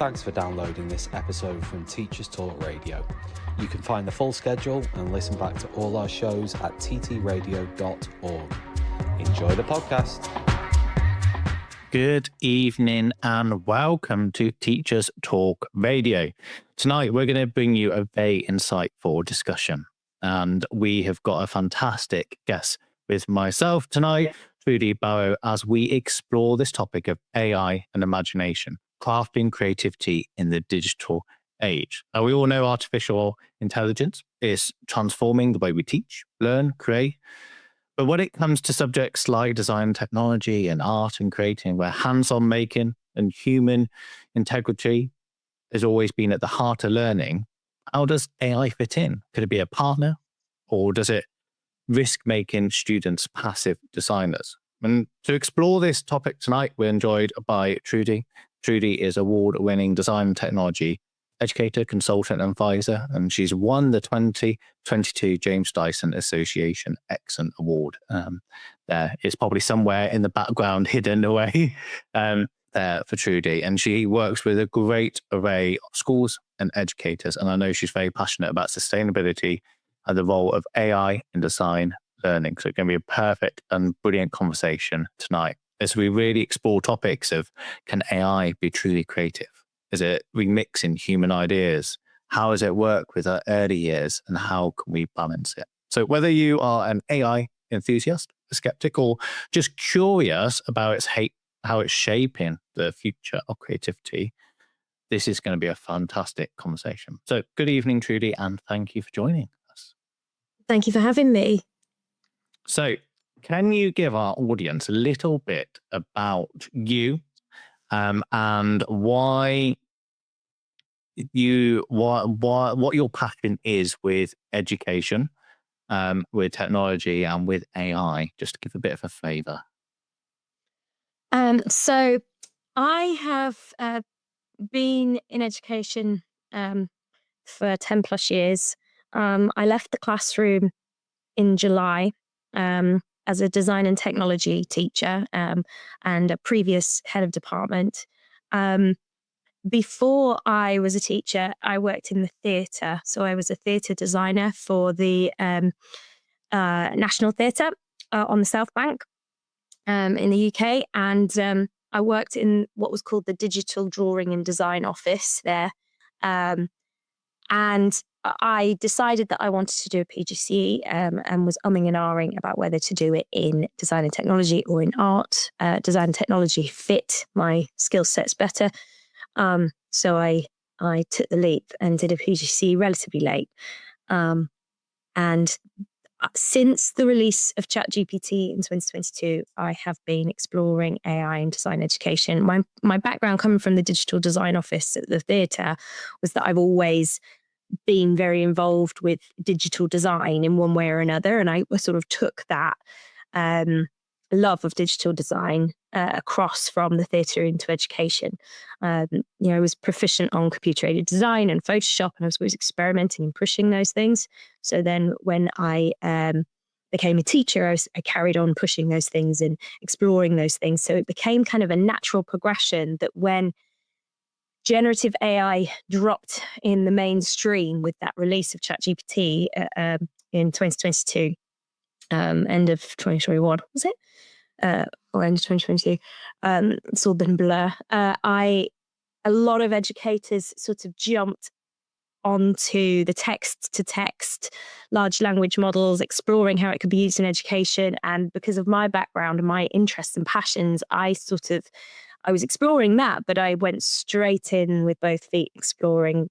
Thanks for downloading this episode from Teachers Talk Radio. You can find the full schedule and listen back to all our shows at ttradio.org. Enjoy the podcast. Good evening and welcome to Teachers Talk Radio. Tonight we're going to bring you a very insightful discussion, and we have got a fantastic guest with myself tonight, Trudi Barrow, as we explore this topic of AI and imagination, crafting creativity in the digital age. Now, we all know artificial intelligence is transforming the way we teach, learn, create. But when it comes to subjects like design technology and art and creating, where hands-on making and human integrity has always been at the heart of learning, how does AI fit in? Could it be a partner, or does it risk making students passive designers? And to explore this topic tonight, we're joined by Trudi. Trudi is award-winning design and technology educator, consultant, and advisor, and she's won the 2022 James Dyson Association Excellent Award. There is probably somewhere in the background hidden away there for Trudi, and she works with a great array of schools and educators, and I know she's very passionate about sustainability and the role of AI in design learning. So it's going to be a perfect and brilliant conversation tonight as we really explore topics of, can AI be truly creative? Is it remixing human ideas? How does it work with our early years, and how can we balance it? So whether you are an AI enthusiast, a skeptic, or just curious about how it's shaping the future of creativity, this is going to be a fantastic conversation. So good evening, Trudi, and thank you for joining us. Thank you for having me. So can you give our audience a little bit about you and why what your passion is with education, with technology, and with AI, just to give a bit of a flavor? So I have been in education for 10 plus years. I left the classroom in July as a design and technology teacher and a previous head of department. Before I was a teacher, I worked in the theatre. So I was a theatre designer for the National Theatre on the South Bank in the UK. And I worked in what was called the Digital Drawing and Design Office there. And I decided that I wanted to do a PGCE and was umming and ahhing about whether to do it in design and technology or in art. Design and technology fit my skill sets better. So I took the leap and did a PGCE relatively late. And since the release of ChatGPT in 2022, I have been exploring AI in design education. My background coming from the digital design office at the theatre was that I've always been very involved with digital design in one way or another. And I sort of took that love of digital design across from the theatre into education. I was proficient on computer-aided design and Photoshop, and I was always experimenting and pushing those things. So then when I became a teacher, I carried on pushing those things and exploring those things. So it became kind of a natural progression that when generative AI dropped in the mainstream with that release of ChatGPT in 2022, end of 2021, was it? Or end of 2022, it's all been blur. A lot of educators sort of jumped onto the text-to-text large language models, exploring how it could be used in education. And because of my background and my interests and passions, I was exploring that, but I went straight in with both feet, exploring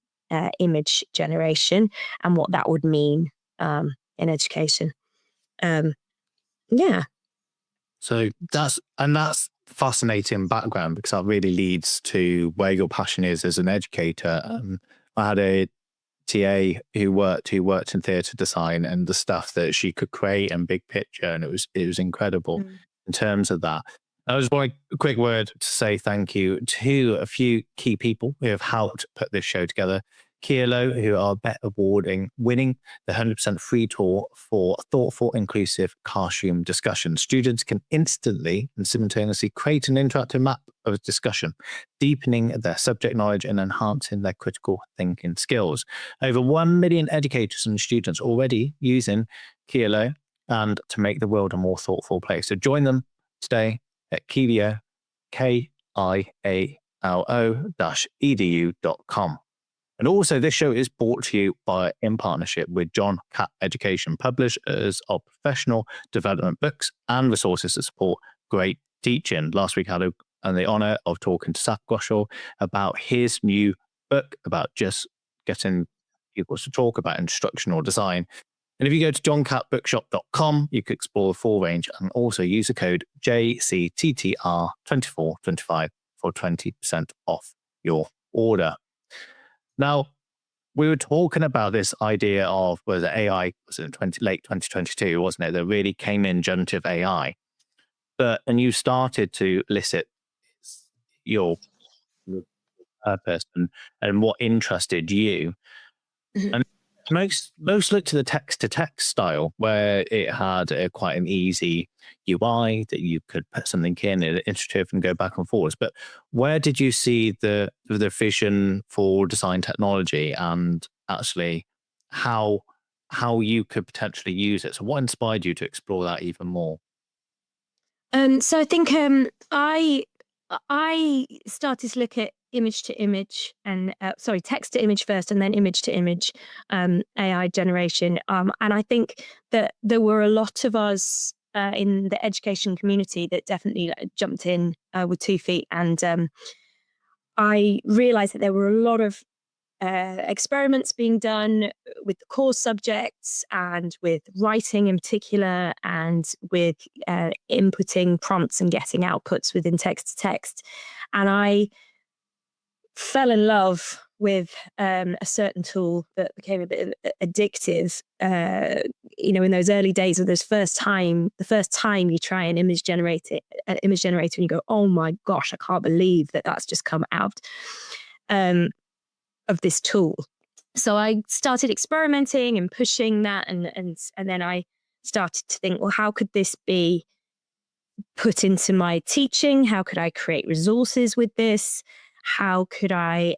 image generation and what that would mean in education. Yeah. So that's fascinating background, because that really leads to where your passion is as an educator. I had a TA who worked in theatre design, and the stuff that she could create and big picture, and it was incredible in terms of that. I just want a quick word to say thank you to a few key people who have helped put this show together. Kilo, who are winning the 100% free tour for thoughtful, inclusive classroom discussion. Students can instantly and simultaneously create an interactive map of discussion, deepening their subject knowledge and enhancing their critical thinking skills. Over 1 million educators and students already using Kilo and to make the world a more thoughtful place. So join them today at Kilo, KIALO-edu.com. And also, this show is brought to you in partnership with John Catt Education, publishers of professional development books and resources to support great teaching. Last week, I had the honor of talking to Saf Goshal about his new book about just getting people to talk about instructional design. And if you go to johncattbookshop.com, you can explore the full range and also use the code JCTTR2425 for 20% off your order. Now, we were talking about this idea of, was it AI, was it late 2022, wasn't it, that really came in generative AI. And you started to elicit your purpose and what interested you. Mm-hmm. And most looked to the text-to-text style, where it had quite an easy UI that you could put something in, iterative, and go back and forwards. But where did you see the vision for design technology, and actually how you could potentially use it? So what inspired you to explore that even more? So I think I started to look at image to image and text to image first, and then image to image AI generation. And I think that there were a lot of us in the education community that definitely jumped in with 2 feet. And I realized that there were a lot of experiments being done with the core subjects and with writing in particular, and with inputting prompts and getting outputs within text to text. And I fell in love with a certain tool that became a bit addictive. In those early days of the first time you try an image generator and you go, oh my gosh, I can't believe that's just come out of this tool. So I started experimenting and pushing that, and then I started to think, well, how could this be put into my teaching? How could I create resources with this? How could I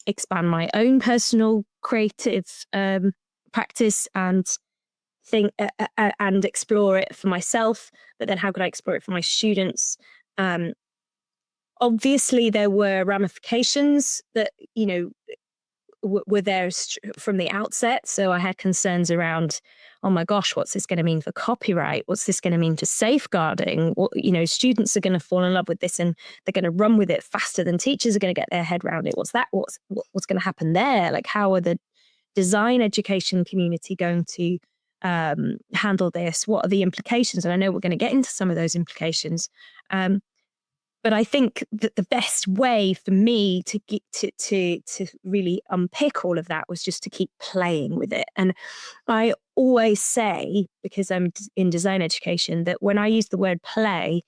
expand my own personal creative practice and think and explore it for myself? But then how could I explore it for my students? Obviously, there were ramifications that, were there from the outset. So I had concerns around, oh my gosh, what's this going to mean for copyright? What's this going to mean for safeguarding? Students are going to fall in love with this and they're going to run with it faster than teachers are going to get their head around it. What's going to happen there? Like, how are the design education community going to handle this? What are the implications? And I know we're going to get into some of those implications. But I think that the best way for me to get to really unpick all of that was just to keep playing with it. And I always say, because I'm in design education, that when I use the word play,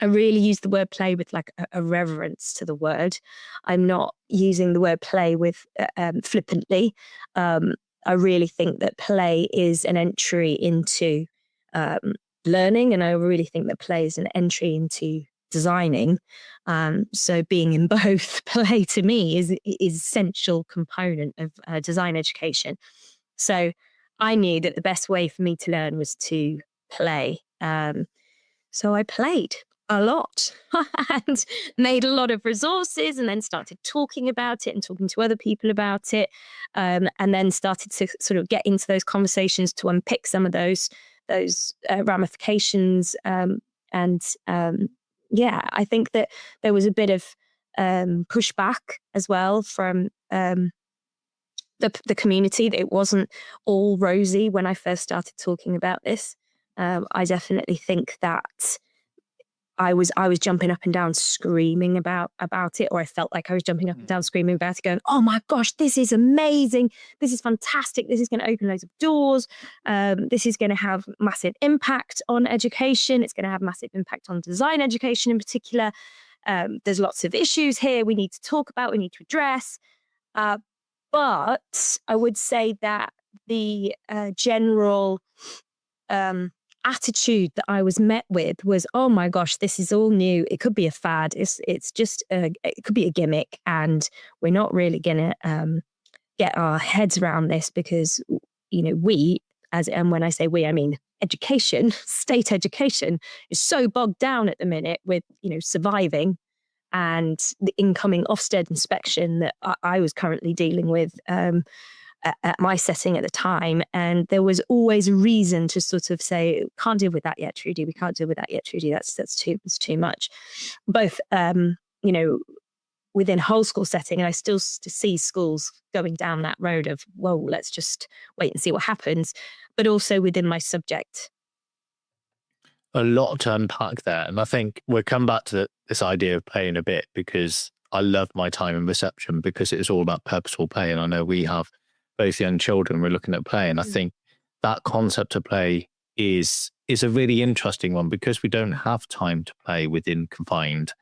I really use the word play with like a reverence to the word. I'm not using the word play with flippantly. I really think that play is an entry into learning, and I really think that play is an entry into designing. So being in both, play to me is essential component of design education. So I knew that the best way for me to learn was to play. So I played a lot and made a lot of resources, and then started talking about it and talking to other people about it, and then started to sort of get into those conversations to unpick some of those ramifications. I think that there was a bit of pushback as well from the community, that it wasn't all rosy when I first started talking about this. I definitely think that I was jumping up and down screaming about it, or I felt like I was jumping up and down screaming about it, going, oh my gosh, this is amazing. This is fantastic. This is going to open loads of doors. This is going to have massive impact on education. It's going to have massive impact on design education in particular. There's lots of issues here we need to talk about, we need to address. But I would say that the general attitude that I was met with was, oh my gosh, this is all new. It could be a fad. It's just it could be a gimmick, and we're not really gonna get our heads around this because we, and when I say we, I mean education, state education is so bogged down at the minute with surviving and the incoming Ofsted inspection that I was currently dealing with at my setting at the time. And there was always a reason to sort of say, can't deal with that yet, Trudi. We can't deal with that yet, Trudi. That's too much. Both, within whole school setting, and I still see schools going down that road of, whoa, let's just wait and see what happens. But also within my subject. A lot to unpack there. And I think we'll come back to this idea of play in a bit, because I love my time in reception because it is all about purposeful play. And I know we have both young children, we're looking at play. And I think that concept of play is a really interesting one, because we don't have time to play within confined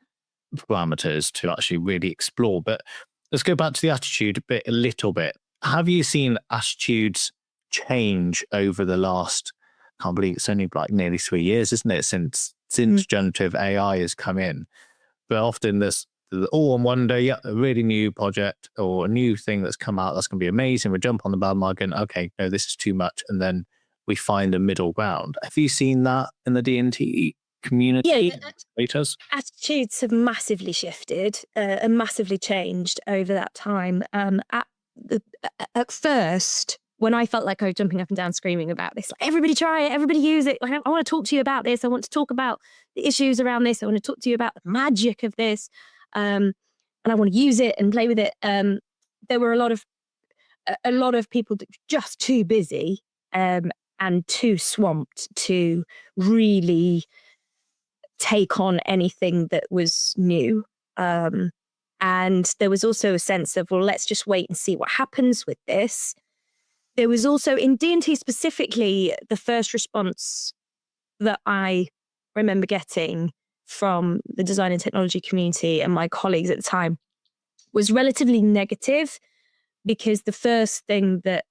parameters to actually really explore. But let's go back to the attitude a little bit. Have you seen attitudes change over the last, I can't believe it's only like nearly 3 years, isn't it, since generative AI has come in? But often there's, on one day, yeah, a really new project or a new thing that's come out that's going to be amazing. We jump on the bandwagon. Okay, no, this is too much, and then we find a middle ground. Have you seen that in the D&T community? Yeah, attitudes have massively shifted and massively changed over that time. At first, when I felt like I was jumping up and down screaming about this, like, everybody try it, everybody use it. Like, I want to talk to you about this. I want to talk about the issues around this. I want to talk to you about the magic of this. And I want to use it and play with it. There were a lot of people that were just too busy and too swamped to really take on anything that was new. And there was also a sense of, well, let's just wait and see what happens with this. There was also, in D&T specifically, the first response that I remember getting from the design and technology community and my colleagues at the time was relatively negative, because the first thing that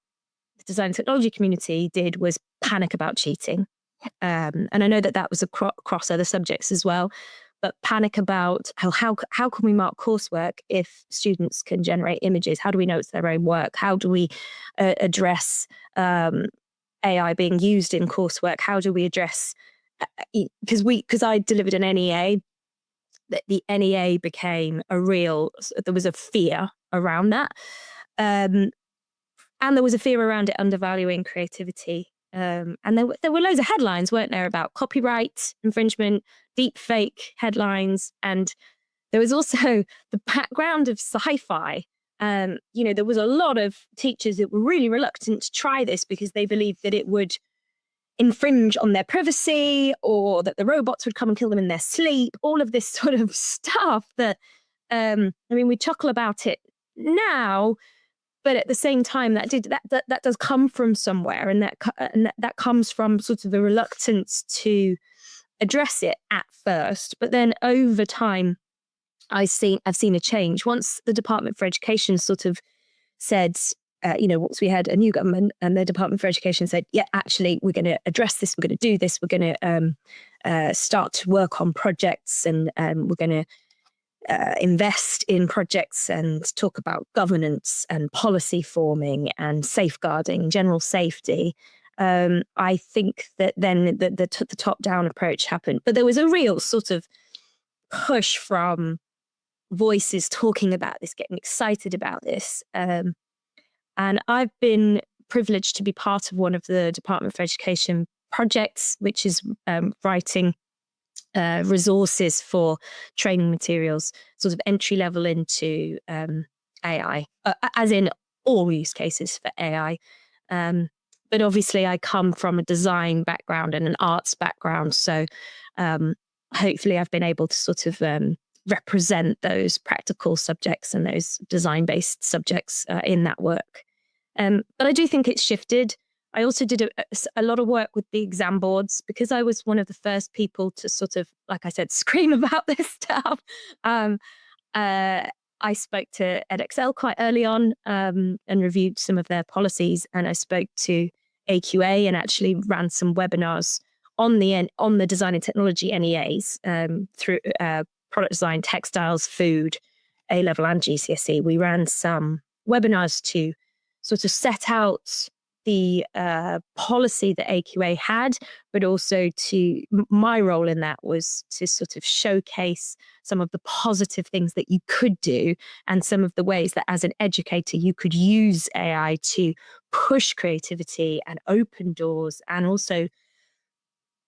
the design and technology community did was panic about cheating. And I know that was across other subjects as well, but panic about how can we mark coursework if students can generate images? How do we know it's their own work? How do we address AI being used in coursework? How do we address, because I delivered an NEA, that the NEA became there was a fear around that. And there was a fear around it undervaluing creativity. And there were loads of headlines, weren't there, about copyright infringement, deep fake headlines. And there was also the background of sci-fi. There was a lot of teachers that were really reluctant to try this because they believed that it would infringe on their privacy, or that the robots would come and kill them in their sleep, all of this sort of stuff that, we chuckle about it now, but at the same time, that does come from somewhere, and that comes from sort of the reluctance to address it at first. But then over time, I've seen a change. Once the Department for Education sort of said, once we had a new government, and the Department for Education said, yeah, actually, we're going to address this, we're going to do this, we're going to start to work on projects, and we're going to invest in projects and talk about governance and policy forming and safeguarding, general safety. I think that then the top-down approach happened. But there was a real sort of push from voices talking about this, getting excited about this. And I've been privileged to be part of one of the Department for Education projects, which is writing resources for training materials, sort of entry level into AI, as in all use cases for AI. But obviously I come from a design background and an arts background. So hopefully I've been able to sort of represent those practical subjects and those design-based subjects in that work. But I do think it's shifted. I also did a lot of work with the exam boards, because I was one of the first people to sort of, like I said, scream about this stuff. I spoke to EdXL quite early on and reviewed some of their policies, and I spoke to AQA and actually ran some webinars on the design and technology NEAs through product design, textiles, food, A-level and GCSE. We ran some webinars to sort of set out the policy that AQA had, but also my role in that was to sort of showcase some of the positive things that you could do and some of the ways that as an educator you could use AI to push creativity and open doors and also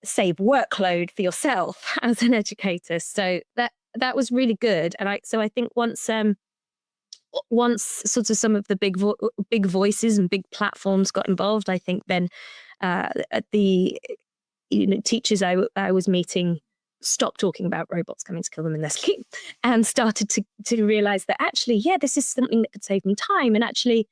save workload for yourself as an educator. So that was really good. And I think once sort of some of the big voices and big platforms got involved, I think then the teachers I was meeting stopped talking about robots coming to kill them in their sleep and started to realize that actually, yeah, this is something that could save me time, and actually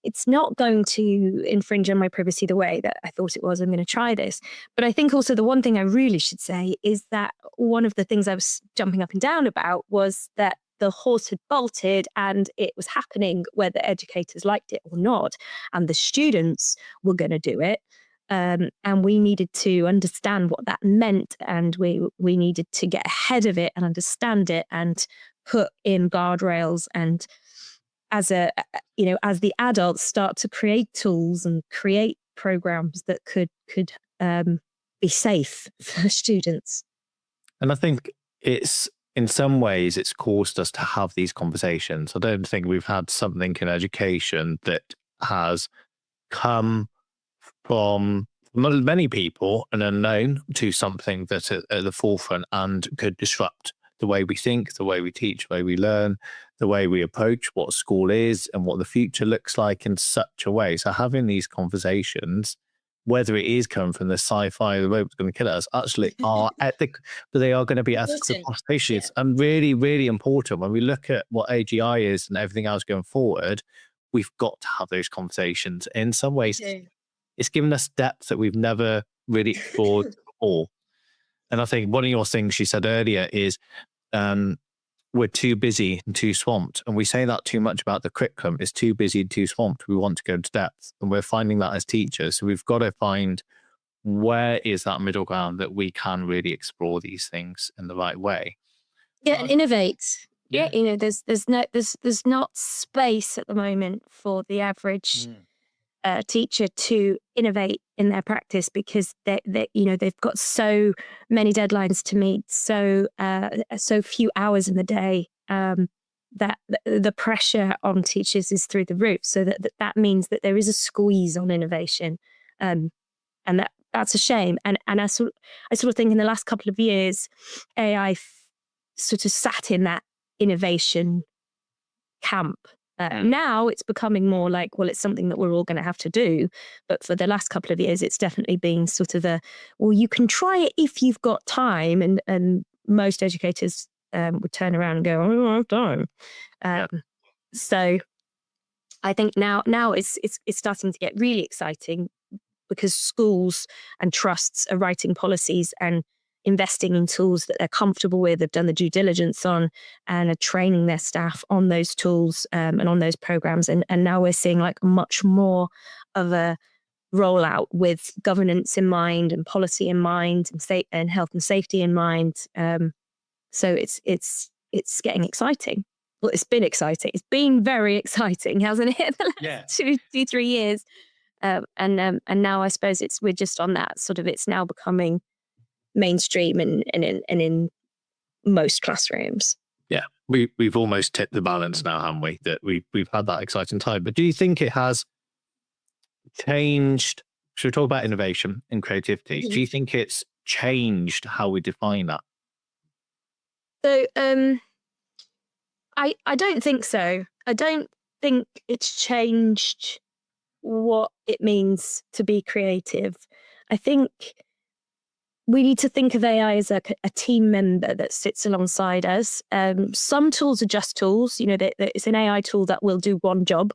it's not going to infringe on my privacy the way that I thought it was. I'm going to try this. But I think also the one thing I really should say is that one of the things I was jumping up and down about was that the horse had bolted and it was happening whether educators liked it or not. And the students were going to do it. And we needed to understand what that meant. And we needed to get ahead of it and understand it and put in guardrails. And as the adults start to create tools and create programs that could be safe for students. And I think in some ways, it's caused us to have these conversations. I don't think we've had something in education that has come from many people and unknown to something that's at the forefront and could disrupt the way we think, the way we teach, the way we learn, the way we approach what school is and what the future looks like in such a way. So having these conversations, whether it is coming from the sci-fi, the robot's going to kill us, actually are ethical, but they are going to be ethical conversations and really, really important. When we look at what AGI is and everything else going forward, we've got to have those conversations. In some ways, it's given us depth that we've never really explored before. And I think one of your things you said earlier is we're too busy and too swamped. And we say that too much about the curriculum. It's too busy and too swamped. We want to go into depth. And we're finding that as teachers. So we've got to find where is that middle ground that we can really explore these things in the right way. Yeah, and innovate. Yeah, there's not space at the moment for the average teacher to innovate in their practice because they've got so many deadlines to meet, so few hours in the day that the pressure on teachers is through the roof. So that means that there is a squeeze on innovation, and that's a shame. And I sort of think in the last couple of years, AI sort of sat in that innovation camp. Now it's becoming more like, well, it's something that we're all going to have to do. But for the last couple of years, it's definitely been sort of well, you can try it if you've got time. And most educators would turn around and go, I don't have time. So I think now it's starting to get really exciting because schools and trusts are writing policies and investing in tools that they're comfortable with, they've done the due diligence on, and are training their staff on those tools and on those programs. And now we're seeing like much more of a rollout with governance in mind and policy in mind and health and safety in mind. So it's getting exciting. Well, it's been exciting. It's been very exciting, hasn't it? The last 2-3 years. And now I suppose we're just on that sort of, it's now becoming mainstream and in most classrooms. Yeah, we've almost tipped the balance now, haven't we? That we've had that exciting time. But do you think it has changed? Should we talk about innovation and creativity? Do you think it's changed how we define that? So I don't think so. I don't think it's changed what it means to be creative. I think we need to think of AI as a team member that sits alongside us. Some tools are just tools. It's an AI tool that will do one job.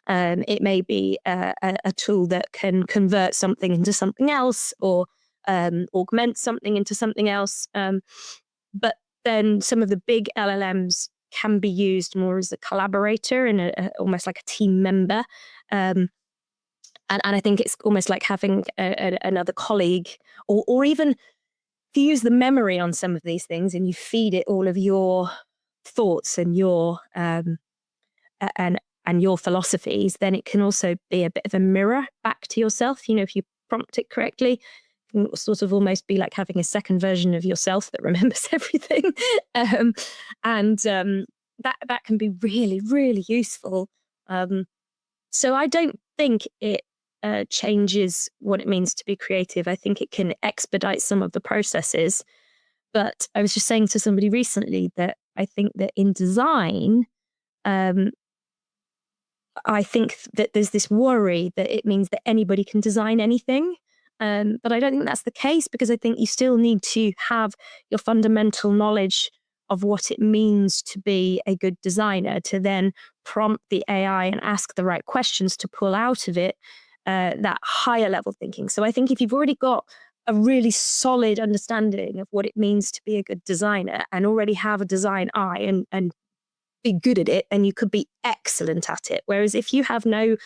It may be a tool that can convert something into something else or augment something into something else. But then some of the big LLMs can be used more as a collaborator and almost like a team member. And I think it's almost like having another colleague, or even if you use the memory on some of these things and you feed it all of your thoughts and your and your philosophies, then it can also be a bit of a mirror back to yourself. If you prompt it correctly, it can sort of almost be like having a second version of yourself that remembers everything. That can be really, really useful. So I don't think it changes what it means to be creative. I think it can expedite some of the processes. But I was just saying to somebody recently that I think that in design, I think that there's this worry that it means that anybody can design anything. But I don't think that's the case, because I think you still need to have your fundamental knowledge of what it means to be a good designer, to then prompt the AI and ask the right questions to pull out of it that higher level thinking. So I think if you've already got a really solid understanding of what it means to be a good designer and already have a design eye and be good at it, and you could be excellent at it. Whereas if you have no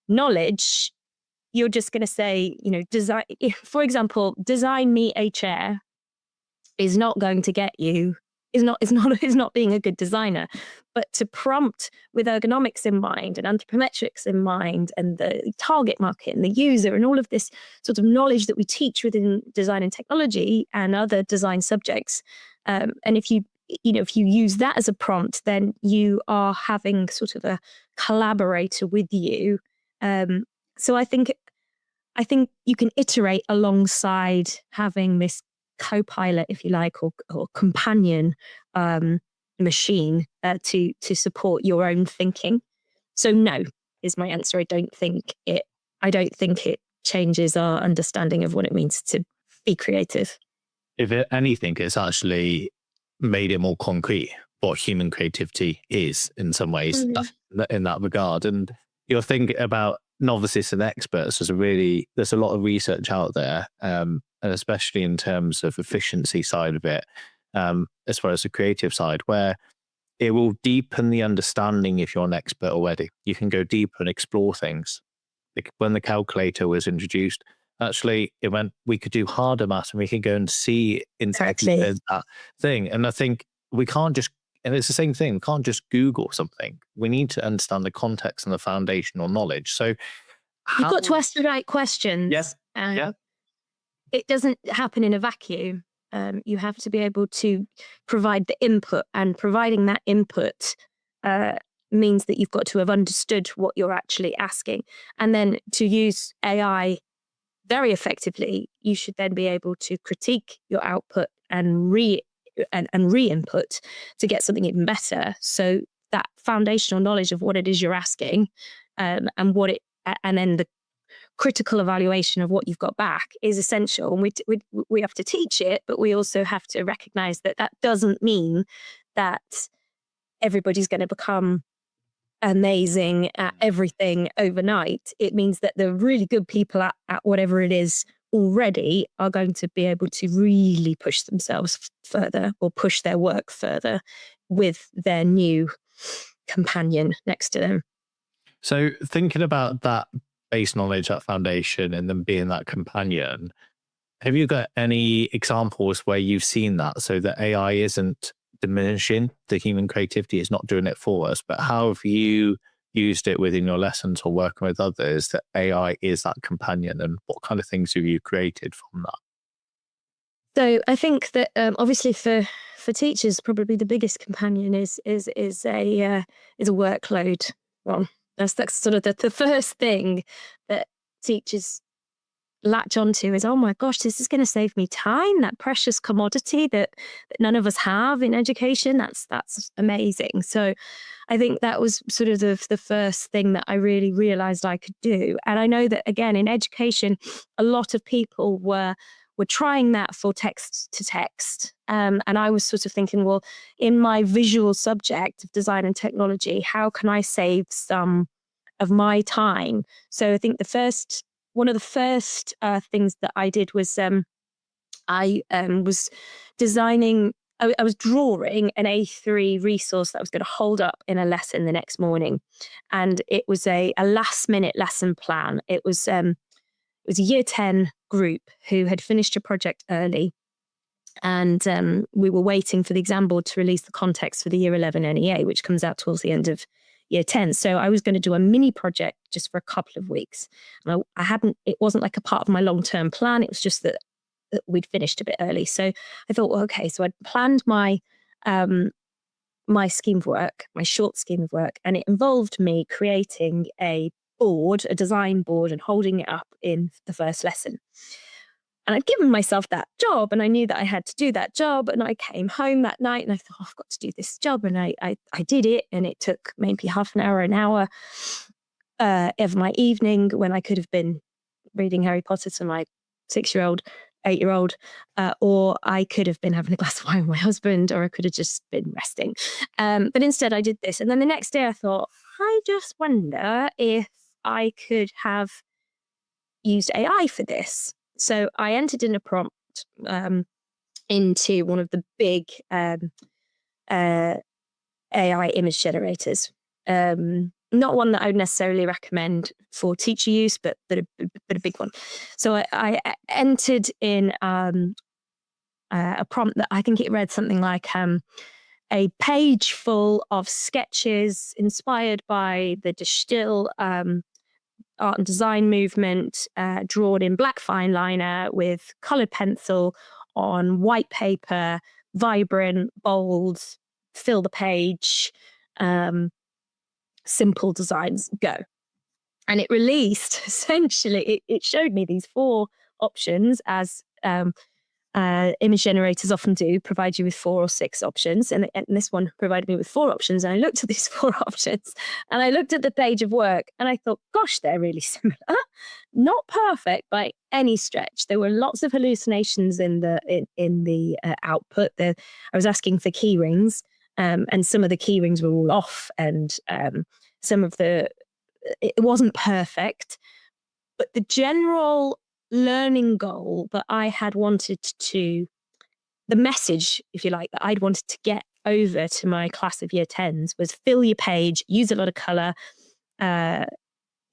knowledge, you're just going to say, design, for example, design me a chair is not going to get you, is not being a good designer. But to prompt with ergonomics in mind and anthropometrics in mind and the target market and the user and all of this sort of knowledge that we teach within design and technology and other design subjects. And if you use that as a prompt, then you are having sort of a collaborator with you. So I think you can iterate alongside having this co-pilot, if you like, or companion machine to support your own thinking. So no is my answer. I don't think it changes our understanding of what it means to be creative. If anything, it's actually made it more concrete what human creativity is in some ways, in that regard. And you're thinking about novices and experts. There's a lot of research out there, and especially in terms of efficiency side of it, as far as the creative side, where it will deepen the understanding if you're an expert already. You can go deeper and explore things. Like when the calculator was introduced, actually it meant we could do harder maths and we can go and see into that thing. And I think we can't just, and it's the same thing, we can't just Google something. We need to understand the context and the foundational knowledge. So you've got to ask the right questions. Yes. Yeah. It doesn't happen in a vacuum. You have to be able to provide the input, and providing that input means that you've got to have understood what you're actually asking. And then to use AI very effectively, you should then be able to critique your output and re-input to get something even better. So that foundational knowledge of what it is you're asking, and then the critical evaluation of what you've got back is essential. And we have to teach it, but we also have to recognize that doesn't mean that everybody's going to become amazing at everything overnight. It means that the really good people at whatever it is already are going to be able to really push themselves further, or push their work further with their new companion next to them. So thinking about that base knowledge, that foundation, and then being that companion, have you got any examples where you've seen that, so that AI isn't diminishing the human creativity, it's not doing it for us, but how have you used it within your lessons or working with others that AI is that companion, and what kind of things have you created from that? So I think that obviously for teachers, probably the biggest companion is a workload one. That's sort of the first thing that teachers latch onto is, oh my gosh, this is going to save me time, that precious commodity that none of us have in education. That's amazing. So I think that was sort of the first thing that I really realized I could do. And I know that, again, in education, a lot of people were trying that for text to text. And I was sort of thinking, well, in my visual subject of design and technology, how can I save some of my time? So I think one of the first things that I did was I was designing I was drawing an A3 resource that I was going to hold up in a lesson the next morning. And it was a last minute lesson plan. It was a year 10 group who had finished a project early. And we were waiting for the exam board to release the context for the year 11 NEA, which comes out towards the end of year 10. So I was going to do a mini project just for a couple of weeks. And it wasn't like a part of my long-term plan. It was just that we'd finished a bit early. So I thought, well, okay, so I'd planned my scheme of work, my short scheme of work, and it involved me creating a design board, and holding it up in the first lesson. And I'd given myself that job, and I knew that I had to do that job. And I came home that night and I thought, I've got to do this job. And I did it, and it took maybe half an hour of my evening, when I could have been reading Harry Potter to my 6-year-old, 8-year-old, or I could have been having a glass of wine with my husband, or I could have just been resting. But instead I did this. And then the next day I thought, I just wonder if I could have used AI for this. So I entered in a prompt into one of the big AI image generators. Not one that I would necessarily recommend for teacher use, but a big one. So I entered in a prompt that I think it read something like a page full of sketches inspired by the Distill art and design movement, drawn in black fine liner with coloured pencil on white paper, vibrant, bold, fill the page, simple designs, go. And it released, essentially, it showed me these 4 options, as image generators often do, provide you with 4 or 6 options. And this one provided me with 4 options. And I looked at these 4 options, and I looked at the page of work, and I thought, gosh, they're really similar. Not perfect by any stretch. There were lots of hallucinations in the output. I was asking for key rings, and some of the key rings were all off, and it wasn't perfect. But the general learning goal that I had the message, if you like, that I'd wanted to get over to my class of year 10s was fill your page, use a lot of colour,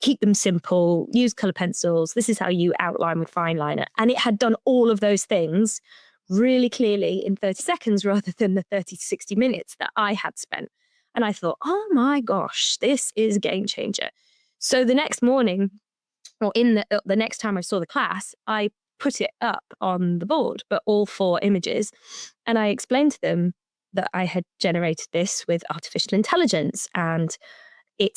keep them simple, use colour pencils. This is how you outline with fine liner. And it had done all of those things really clearly in 30 seconds rather than the 30 to 60 minutes that I had spent. And I thought, oh my gosh, this is a game changer. So the next morning, or in the next time I saw the class, I put it up on the board, but all 4 images. And I explained to them that I had generated this with artificial intelligence, and they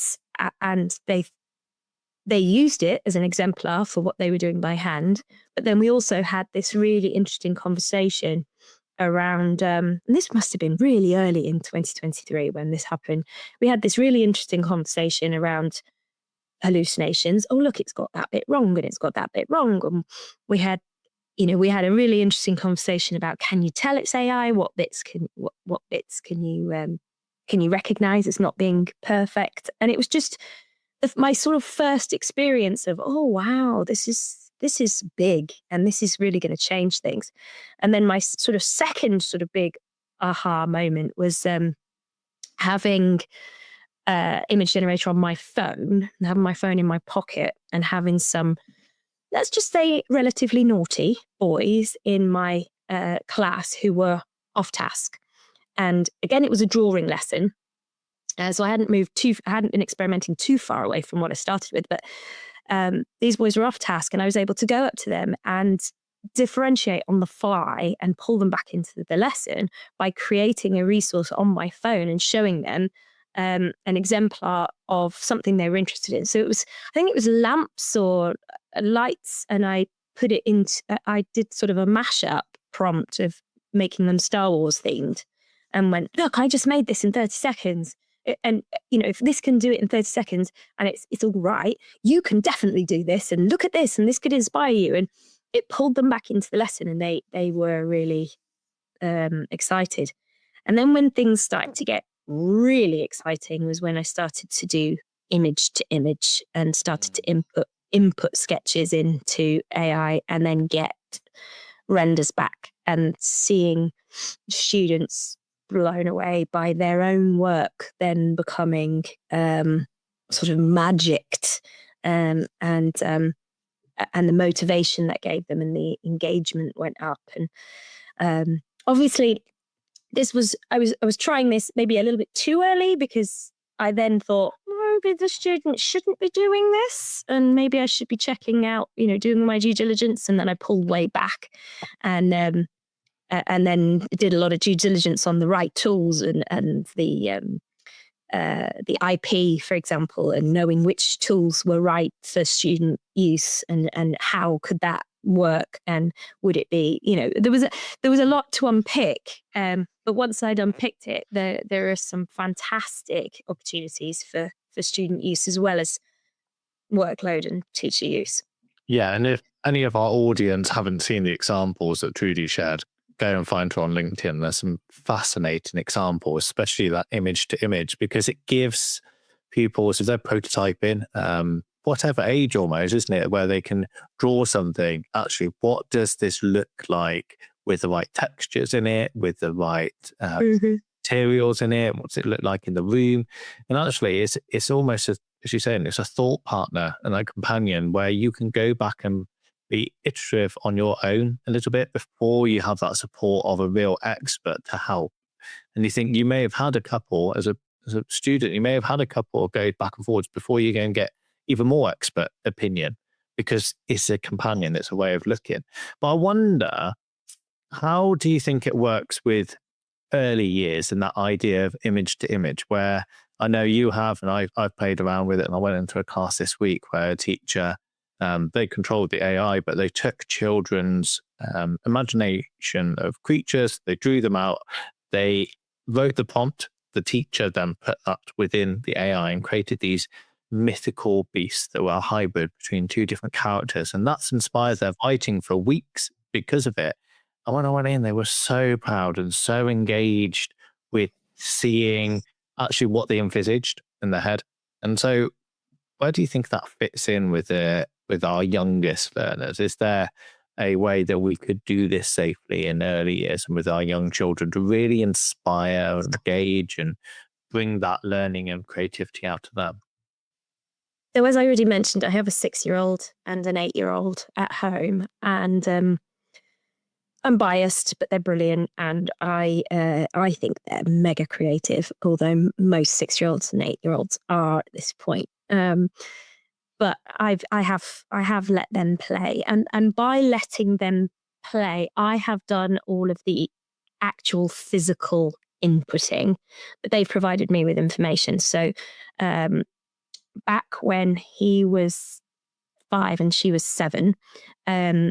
used it as an exemplar for what they were doing by hand. But then we also had this really interesting conversation around, and this must have been really early in 2023 when this happened. We had this really interesting conversation around hallucinations. Oh, look, it's got that bit wrong, and it's got that bit wrong. And we had a really interesting conversation about, can you tell it's AI? What bits can you recognize as not being perfect? And it was just my sort of first experience of, oh wow, this is big, and this is really going to change things. And then my sort of second sort of big aha moment was having image generator on my phone, and having my phone in my pocket, and having some, let's just say, relatively naughty boys in my class who were off task. And again, it was a drawing lesson. So I hadn't been experimenting too far away from what I started with, but these boys were off task, and I was able to go up to them and differentiate on the fly and pull them back into the lesson by creating a resource on my phone and showing them an exemplar of something they were interested in. So I think it was lamps or lights, and I did sort of a mashup prompt of making them Star Wars themed, and went, look, I just made this in 30 seconds. And, if this can do it in 30 seconds and it's all right, you can definitely do this, and look at this, and this could inspire you. And it pulled them back into the lesson, and they were really excited. And then when things started to get really exciting was when I started to do image to image and started to input sketches into AI and then get renders back, and seeing students blown away by their own work then becoming sort of magicked, and the motivation that gave them and the engagement went up. And obviously I was trying this maybe a little bit too early, because I then thought, maybe the student shouldn't be doing this, and maybe I should be checking out, doing my due diligence. And then I pulled way back, and then did a lot of due diligence on the right tools and the IP, for example, and knowing which tools were right for student use, and how could that work, and would it be, there was a lot to unpick. But once I'd unpicked it, there are some fantastic opportunities for student use as well as workload and teacher use. Yeah, and if any of our audience haven't seen the examples that Trudi shared, go and find her on LinkedIn. There's some fascinating examples, especially that image to image, because it gives pupils, if they're prototyping, whatever age almost, isn't it, where they can draw something. Actually, what does this look like with the right textures in it, with the right materials in it? What's it look like in the room? And actually, it's almost, as you're saying, it's a thought partner and a companion where you can go back and be iterative on your own a little bit before you have that support of a real expert to help. And you think you may have had a couple as a student, you may have had a couple go back and forwards before you go and get even more expert opinion, because it's a companion, it's a way of looking. But I wonder, how do you think it works with early years and that idea of image to image, where I know you have, and I've played around with it, and I went into a class this week where a teacher, they controlled the AI, but they took children's imagination of creatures, they drew them out, they wrote the prompt, the teacher then put that within the AI and created these mythical beasts that were a hybrid between two different characters. And that's inspired their writing for weeks because of it. And when I went in, they were so proud and so engaged with seeing actually what they envisaged in their head. And so where do you think that fits in with our youngest learners? Is there a way that we could do this safely in early years and with our young children to really inspire and engage and bring that learning and creativity out to them? So as I already mentioned, I have a 6-year-old and an 8-year-old at home, and I'm biased, but they're brilliant, and I think they're mega creative, although most 6-year-olds and 8-year-olds are at this point. But I have let them play, and by letting them play, I have done all of the actual physical inputting, but they've provided me with information. So back when he was 5 and she was 7,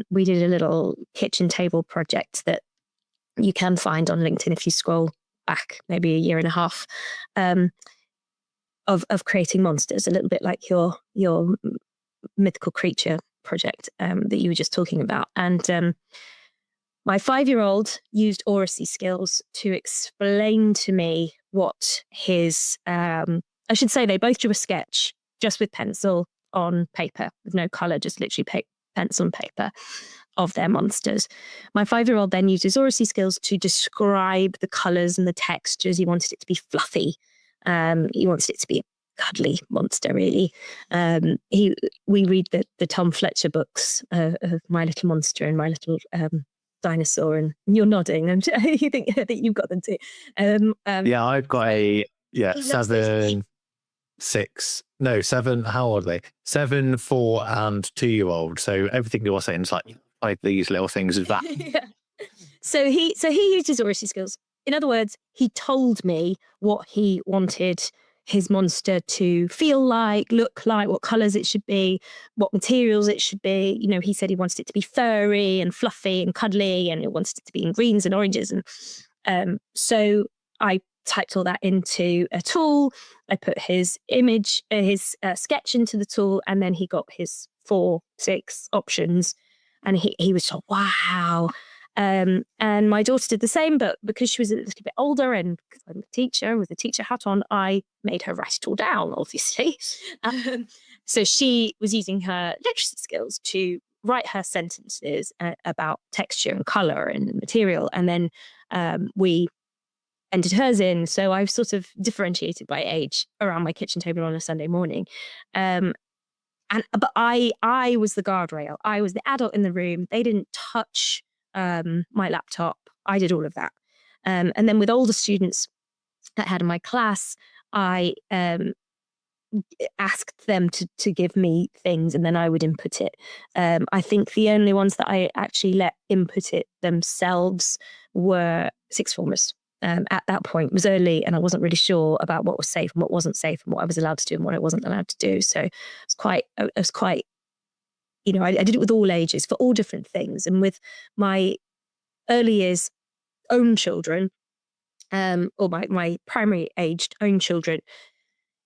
we did a little kitchen table project that you can find on LinkedIn if you scroll back maybe a year and a half, of creating monsters, a little bit like your mythical creature project that you were just talking about. And my 5-year-old used oracy skills to explain to me what his, I should say they both drew a sketch just with pencil on paper, with no colour, just literally pencil and paper of their monsters. My 5-year-old then used his oracy skills to describe the colours and the textures. He wanted it to be fluffy. He wanted it to be a cuddly monster, really. We read the Tom Fletcher books of My Little Monster and My Little Dinosaur, and you're nodding, and you think that you've got them too. Yeah, I've got 7, 7. How old are they? 7, 4, and 2-year-old. So everything you're saying is like these little things is that. Yeah. So he used his oracy skills. In other words, he told me what he wanted his monster to feel like, look like, what colours it should be, what materials it should be. He said he wanted it to be furry and fluffy and cuddly, and he wanted it to be in greens and oranges. And so I typed all that into a tool. I put his image, his sketch into the tool, and then he got his 4, 6 options. And he was so, wow. And my daughter did the same, but because she was a little bit older and because I'm a teacher with a teacher hat on, I made her write it all down, obviously. So she was using her literacy skills to write her sentences about texture and colour and material. And then we entered hers in. So I've sort of differentiated by age around my kitchen table on a Sunday morning. But I was the guardrail. I was the adult in the room. They didn't touch my laptop. I did all of that. And then with older students that I had in my class, I asked them to give me things, and then I would input it. I think the only ones that I actually let input it themselves were sixth formers. At that point, it was early, and I wasn't really sure about what was safe and what wasn't safe, and what I was allowed to do and what I wasn't allowed to do. So it was quite, I did it with all ages for all different things, and with my early years own children, or my primary aged own children,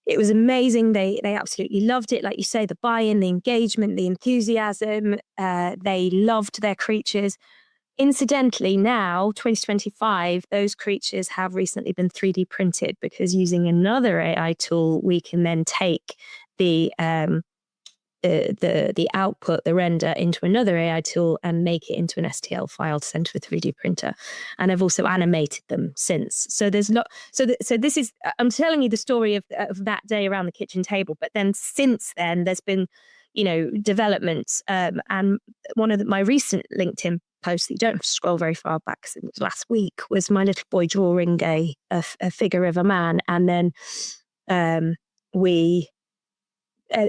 it was amazing. They absolutely loved it. Like you say, the buy-in, the engagement, the enthusiasm. They loved their creatures. Incidentally, now, 2025, those creatures have recently been 3D printed, because using another AI tool, we can then take the output, the render, into another AI tool and make it into an STL file to send to a 3D printer. And I've also animated them since. So there's not. So this is. I'm telling you the story of that day around the kitchen table. But then since then, there's been, developments. And one of my recent LinkedIn posts that you don't have to scroll very far back, since last week, was my little boy drawing a figure of a man, and then we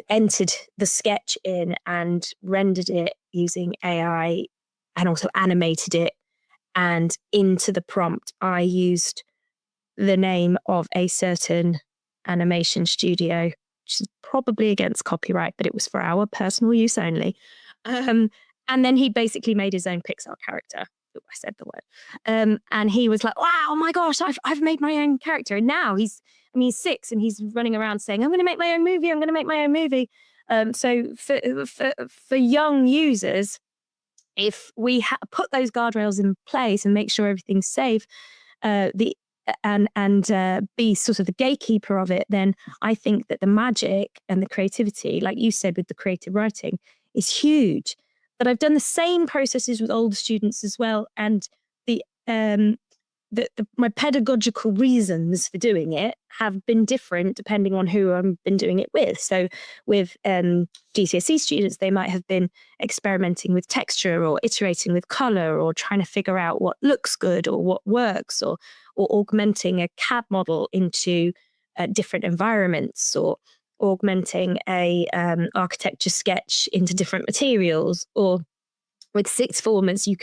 entered the sketch in and rendered it using AI, and also animated it. And into the prompt, I used the name of a certain animation studio, which is probably against copyright, but it was for our personal use only. And then he basically made his own Pixar character. I said the word. And he was like, wow, oh my gosh, I've made my own character. And now he's 6, and he's running around saying, I'm going to make my own movie. I'm going to make my own movie. So for young users, if we put those guardrails in place and make sure everything's safe, and be sort of the gatekeeper of it, then I think that the magic and the creativity, like you said with the creative writing, is huge. But I've done the same processes with older students as well, and my pedagogical reasons for doing it have been different depending on who I've been doing it with. So with GCSE students, they might have been experimenting with texture, or iterating with color, or trying to figure out what looks good or what works, or augmenting a CAD model into different environments, or augmenting a architecture sketch into different materials. Or with sixth formers, you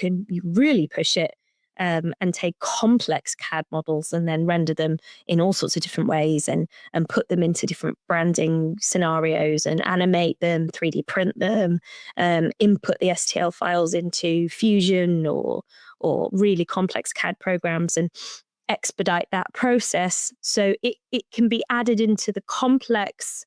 really push it and take complex CAD models and then render them in all sorts of different ways, and put them into different branding scenarios, and animate them, 3D print them, input the STL files into Fusion or really complex CAD programs, and expedite that process so it can be added into the complex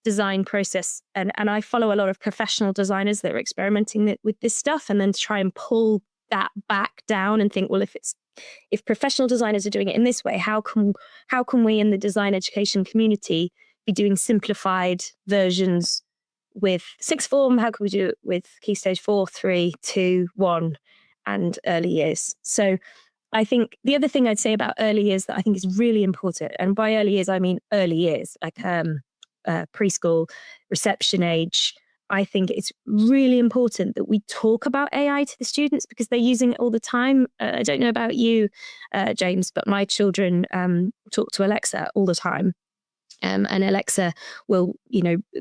design process. And I follow a lot of professional designers that are experimenting with this stuff, and then try and pull that back down and think, well, if professional designers are doing it in this way, how can we in the design education community be doing simplified versions with sixth form? How can we do it with Key Stage 4, 3, 2, 1 and early years? So I think the other thing I'd say about early years that I think is really important, and by early years I mean early years, like preschool, reception age, I think it's really important that we talk about AI to the students, because they're using it all the time. I don't know about you, James, but my children talk to Alexa all the time. And Alexa will,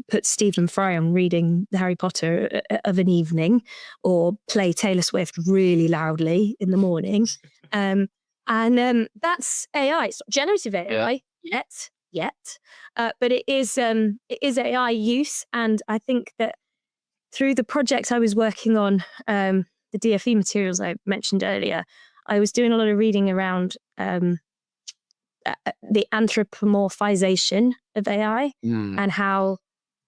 put Stephen Fry on reading Harry Potter of an evening, or play Taylor Swift really loudly in the morning. And that's AI. It's not generative AI yet, but it is AI use. And I think that through the projects I was working on, the DFE materials I mentioned earlier, I was doing a lot of reading around the anthropomorphization of AI, and how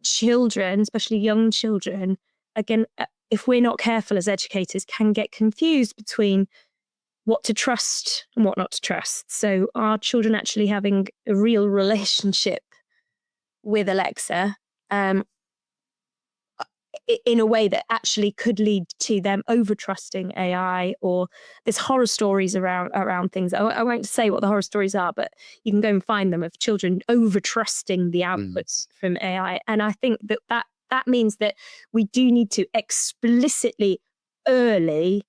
children, especially young children, again, if we're not careful as educators, can get confused between what to trust and what not to trust. So are children actually having a real relationship with Alexa? in a way that actually could lead to them over trusting AI, or there's horror stories around things. I won't say what the horror stories are, but you can go and find them, of children over trusting the outputs from AI. And I think that means that we do need to explicitly early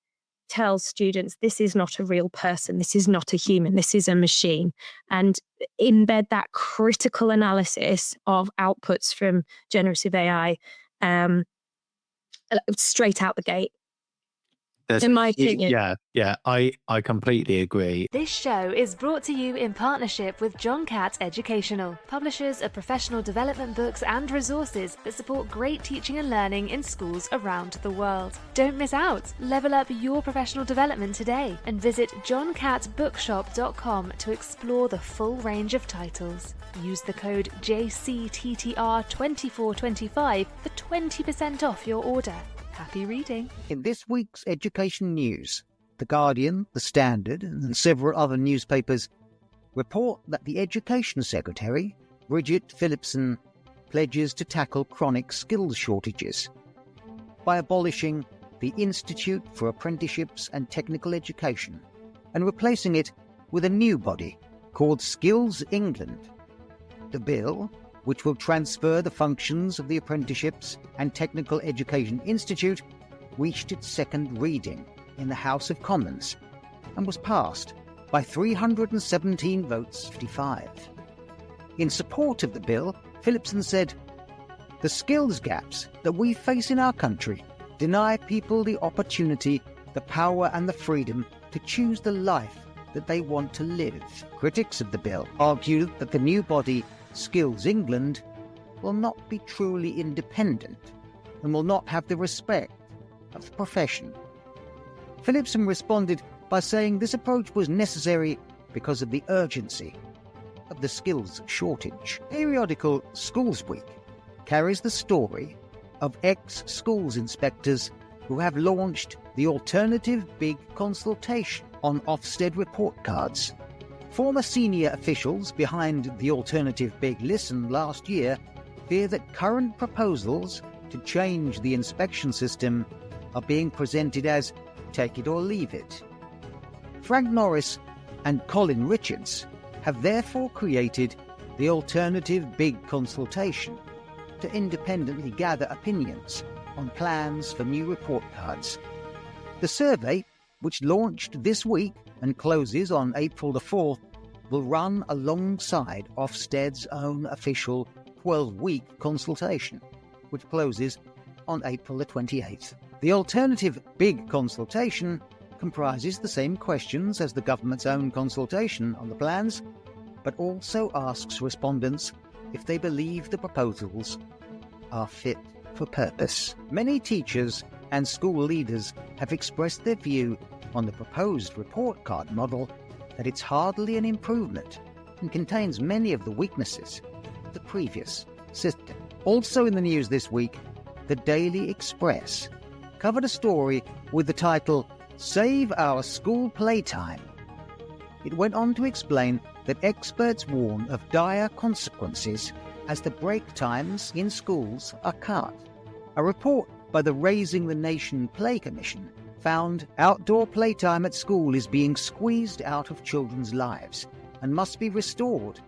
tell students this is not a real person, this is not a human, this is a machine, and embed that critical analysis of outputs from generative AI straight out the gate. In my opinion. Yeah, I completely agree. This show is brought to you in partnership with John Catt Educational, publishers of professional development books and resources that support great teaching and learning in schools around the world. Don't miss out. Level up your professional development today and visit johncattbookshop.com to explore the full range of titles. Use the code JCTTR2425 for 20% off your order. Happy reading. In this week's education news, The Guardian, The Standard, and several other newspapers report that the Education Secretary, Bridget Phillipson, pledges to tackle chronic skills shortages by abolishing the Institute for Apprenticeships and Technical Education and replacing it with a new body called Skills England. The bill, which will transfer the functions of the Apprenticeships and Technical Education Institute, reached its second reading in the House of Commons and was passed by 317 votes to 55. In support of the bill, Phillipson said, "The skills gaps that we face in our country deny people the opportunity, the power and the freedom to choose the life that they want to live." Critics of the bill argue that the new body, Skills England, will not be truly independent and will not have the respect of the profession. Phillipson responded by saying this approach was necessary because of the urgency of the skills shortage. Periodical Schools Week carries the story of ex-schools inspectors who have launched the alternative big consultation on Ofsted report cards. Former senior officials behind the alternative big listen last year fear that current proposals to change the inspection system are being presented as take it or leave it. Frank Norris and Colin Richards have therefore created the alternative big consultation to independently gather opinions on plans for new report cards. The survey, which launched this week and closes on April the 4th, will run alongside Ofsted's own official 12-week consultation, which closes on April the 28th. The alternative big consultation comprises the same questions as the government's own consultation on the plans, but also asks respondents if they believe the proposals are fit for purpose. Many teachers and school leaders have expressed their view on the proposed report card model that it's hardly an improvement and contains many of the weaknesses of the previous system. Also in the news this week, the Daily Express covered a story with the title, "Save Our School Playtime." It went on to explain that experts warn of dire consequences as the break times in schools are cut. A report by the Raising the Nation Play Commission found outdoor playtime at school is being squeezed out of children's lives and must be restored.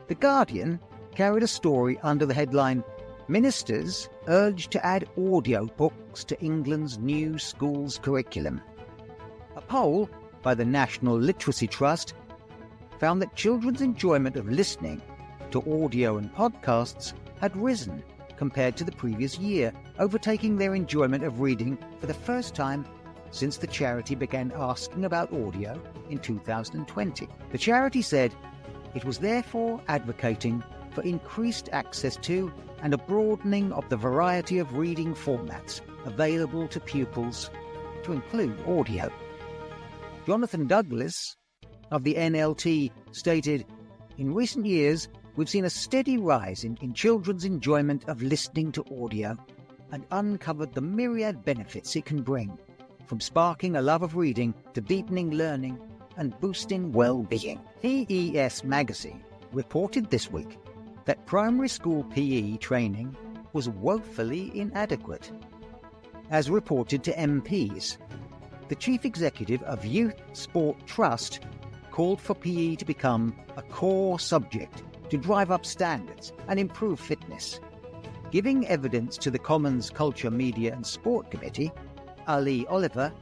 The Guardian carried a story under the headline, "Ministers urged to add audio books to England's new schools curriculum." A poll by the National Literacy Trust found that children's enjoyment of listening to audio and podcasts had risen compared to the previous year, overtaking their enjoyment of reading for the first time since the charity began asking about audio in 2020. The charity said it was therefore advocating for increased access to and a broadening of the variety of reading formats available to pupils, to include audio. Jonathan Douglas of the NLT stated, "In recent years, we've seen a steady rise in children's enjoyment of listening to audio and uncovered the myriad benefits it can bring, from sparking a love of reading to deepening learning and boosting well-being." TES Magazine reported this week that primary school PE training was woefully inadequate. As reported to MPs, the chief executive of Youth Sport Trust called for PE to become a core subject to drive up standards and improve fitness. Giving evidence to the Commons Culture, Media and Sport Committee, Ali Oliver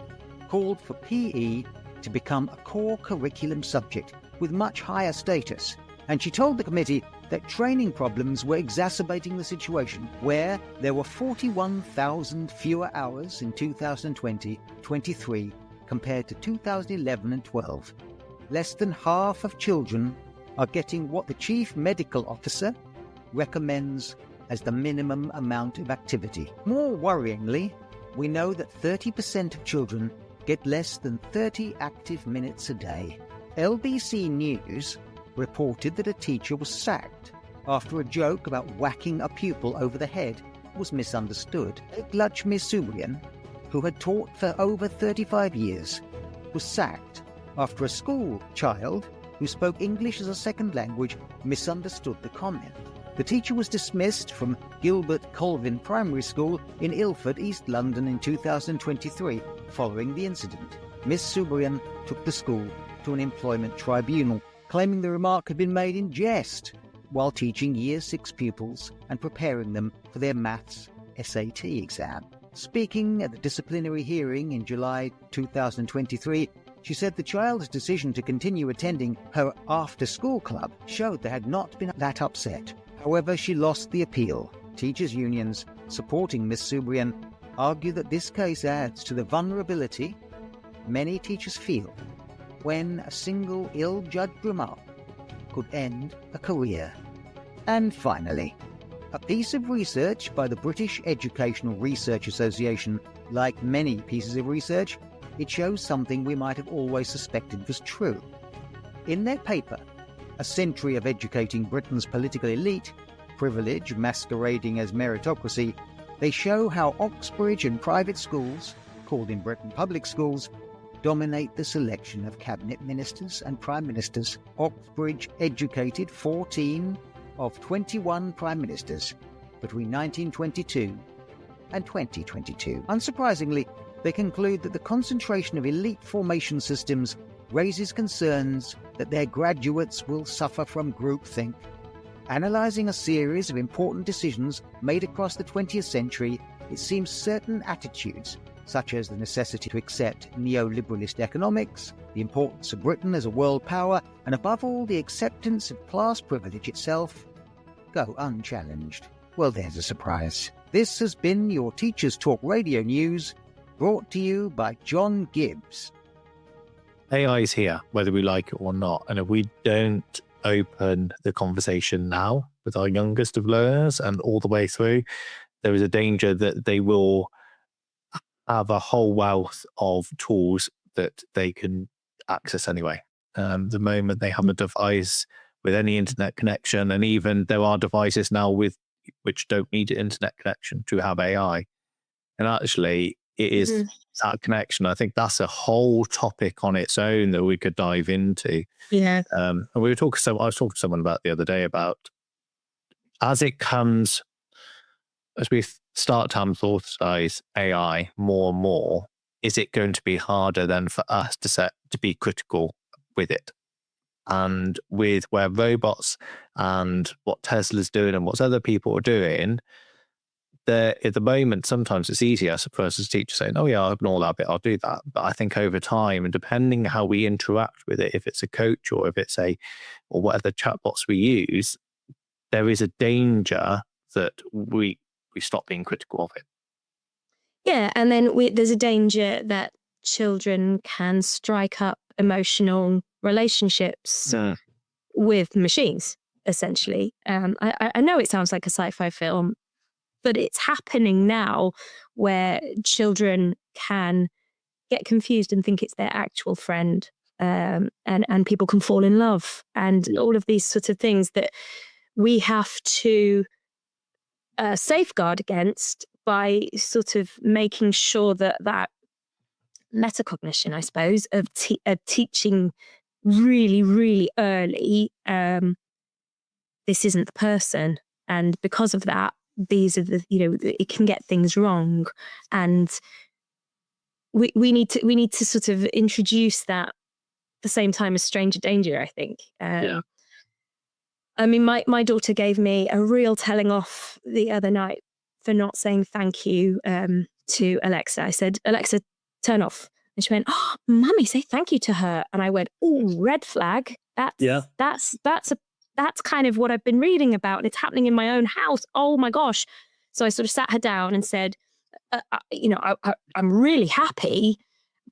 called for PE to become a core curriculum subject with much higher status, and she told the committee that training problems were exacerbating the situation where there were 41,000 fewer hours in 2020-23 compared to 2011 and 12. Less than half of children are getting what the chief medical officer recommends as the minimum amount of activity. More worryingly, we know that 30% of children get less than 30 active minutes a day. LBC News reported that a teacher was sacked after a joke about whacking a pupil over the head was misunderstood. Lakshmi Subrian, who had taught for over 35 years, was sacked after a school child who spoke English as a second language misunderstood the comment. The teacher was dismissed from Gilbert Colvin Primary School in Ilford, East London in 2023 following the incident. Miss Subrian took the school to an employment tribunal, claiming the remark had been made in jest while teaching Year 6 pupils and preparing them for their maths SAT exam. Speaking at the disciplinary hearing in July 2023, she said the child's decision to continue attending her after-school club showed they had not been that upset. However, she lost the appeal. Teachers' unions supporting Miss Subrian argue that this case adds to the vulnerability many teachers feel when a single ill-judged remark could end a career. And finally, a piece of research by the British Educational Research Association. Like many pieces of research, it shows something we might have always suspected was true. In their paper, A Century of Educating Britain's Political Elite, Privilege Masquerading as Meritocracy, they show how Oxbridge and private schools, called in Britain public schools, dominate the selection of cabinet ministers and prime ministers. Oxbridge educated 14 of 21 prime ministers between 1922 and 2022. Unsurprisingly, they conclude that the concentration of elite formation systems raises concerns that their graduates will suffer from groupthink. Analysing a series of important decisions made across the 20th century, it seems certain attitudes, such as the necessity to accept neoliberalist economics, the importance of Britain as a world power, and above all, the acceptance of class privilege itself, go unchallenged. Well, there's a surprise. This has been your Teachers Talk Radio News, brought to you by John Gibbs. AI is here, whether we like it or not. And if we don't open the conversation now with our youngest of learners and all the way through, there is a danger that they will have a whole wealth of tools that they can access anyway. The moment they have a device with any internet connection, and even there are devices now which don't need an internet connection to have AI. And actually, it is that connection. I think that's a whole topic on its own that we could dive into. Yeah. And I was talking to someone about the other day about as we start to anthropomorphize AI more and more, is it going to be harder then for us to be critical with it? And with where robots and what Tesla's doing and what other people are doing, at the moment, sometimes it's easier for us as teachers saying, oh yeah, I'll ignore that bit, I'll do that. But I think over time, and depending how we interact with it, if it's a coach or if it's or whatever chatbots we use, there is a danger that we stop being critical of it. Yeah, and then there's a danger that children can strike up emotional relationships with machines, essentially. I know it sounds like a sci-fi film, but it's happening now where children can get confused and think it's their actual friend, and people can fall in love, and all of these sorts of things that we have to safeguard against by sort of making sure that metacognition, I suppose, of teaching really, really early, this isn't the person. And because of that, these are the, it can get things wrong, and we need to sort of introduce that at the same time as stranger danger, I think. I mean, my daughter gave me a real telling off the other night for not saying thank you to Alexa. I said, Alexa, turn off. And she went, oh, Mummy, say thank you to her. And I went, oh, red flag. That's kind of what I've been reading about. And it's happening in my own house. Oh my gosh. So I sort of sat her down and said, I'm really happy,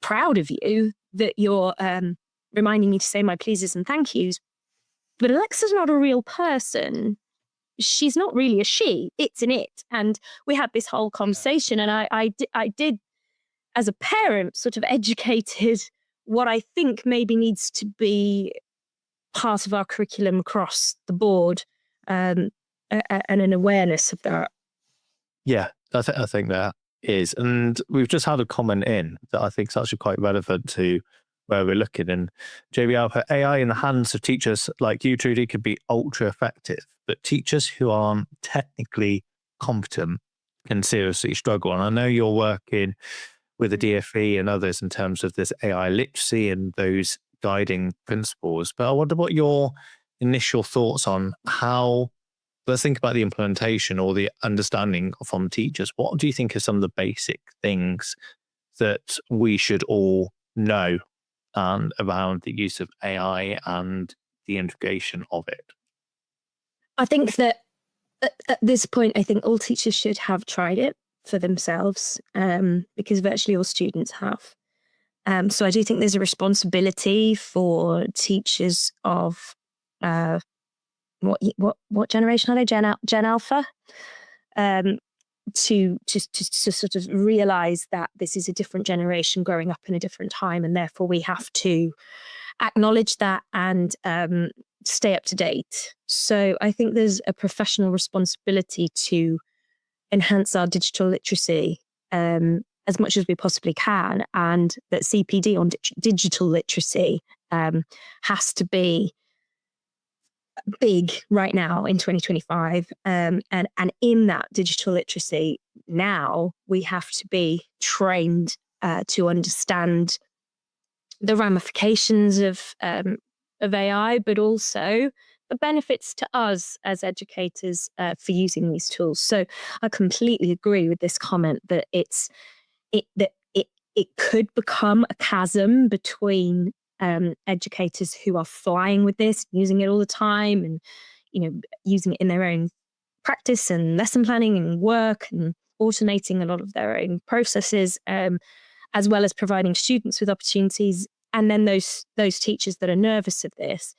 proud of you that you're reminding me to say my pleases and thank yous. But Alexa's not a real person. She's not really a she. It's an it. And we had this whole conversation, and I did, as a parent, sort of educated what I think maybe needs to be part of our curriculum across the board, and an awareness of that. Yeah, I think that is. And we've just had a comment in that I think is actually quite relevant to where we're looking. And JBL put, AI in the hands of teachers like you, Trudi, could be ultra effective, but teachers who aren't technically competent can seriously struggle. And I know you're working with the DFE and others in terms of this AI literacy and those guiding principles. But I wonder what your initial thoughts on how, let's think about the implementation or the understanding from teachers. What do you think are some of the basic things that we should all know around the use of AI and the integration of it? I think that at this point, I think all teachers should have tried it for themselves, because virtually all students have. So I do think there's a responsibility for teachers of what generation are they? Gen Alpha, to sort of realize that this is a different generation growing up in a different time, and therefore we have to acknowledge that and stay up to date. So I think there's a professional responsibility to enhance our digital literacy as much as we possibly can, and that CPD on digital literacy has to be big right now in 2025. And in that digital literacy now, we have to be trained to understand the ramifications of AI, but also the benefits to us as educators for using these tools. So I completely agree with this comment that it could become a chasm between educators who are flying with this, using it all the time, and using it in their own practice and lesson planning and work, and automating a lot of their own processes, as well as providing students with opportunities. And then those teachers that are nervous of this.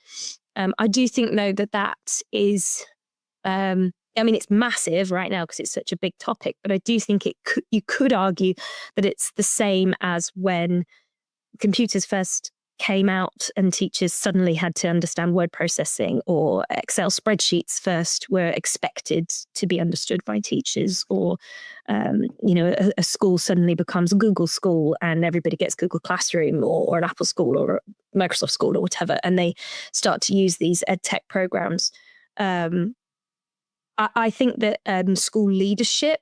I do think, though, that is, it's massive right now because it's such a big topic, but I do think you could argue that it's the same as when computers first came out and teachers suddenly had to understand word processing, or Excel spreadsheets first were expected to be understood by teachers, or a school suddenly becomes a Google school and everybody gets Google Classroom, or an Apple school or a Microsoft school or whatever, and they start to use these ed tech programs. I think that school leadership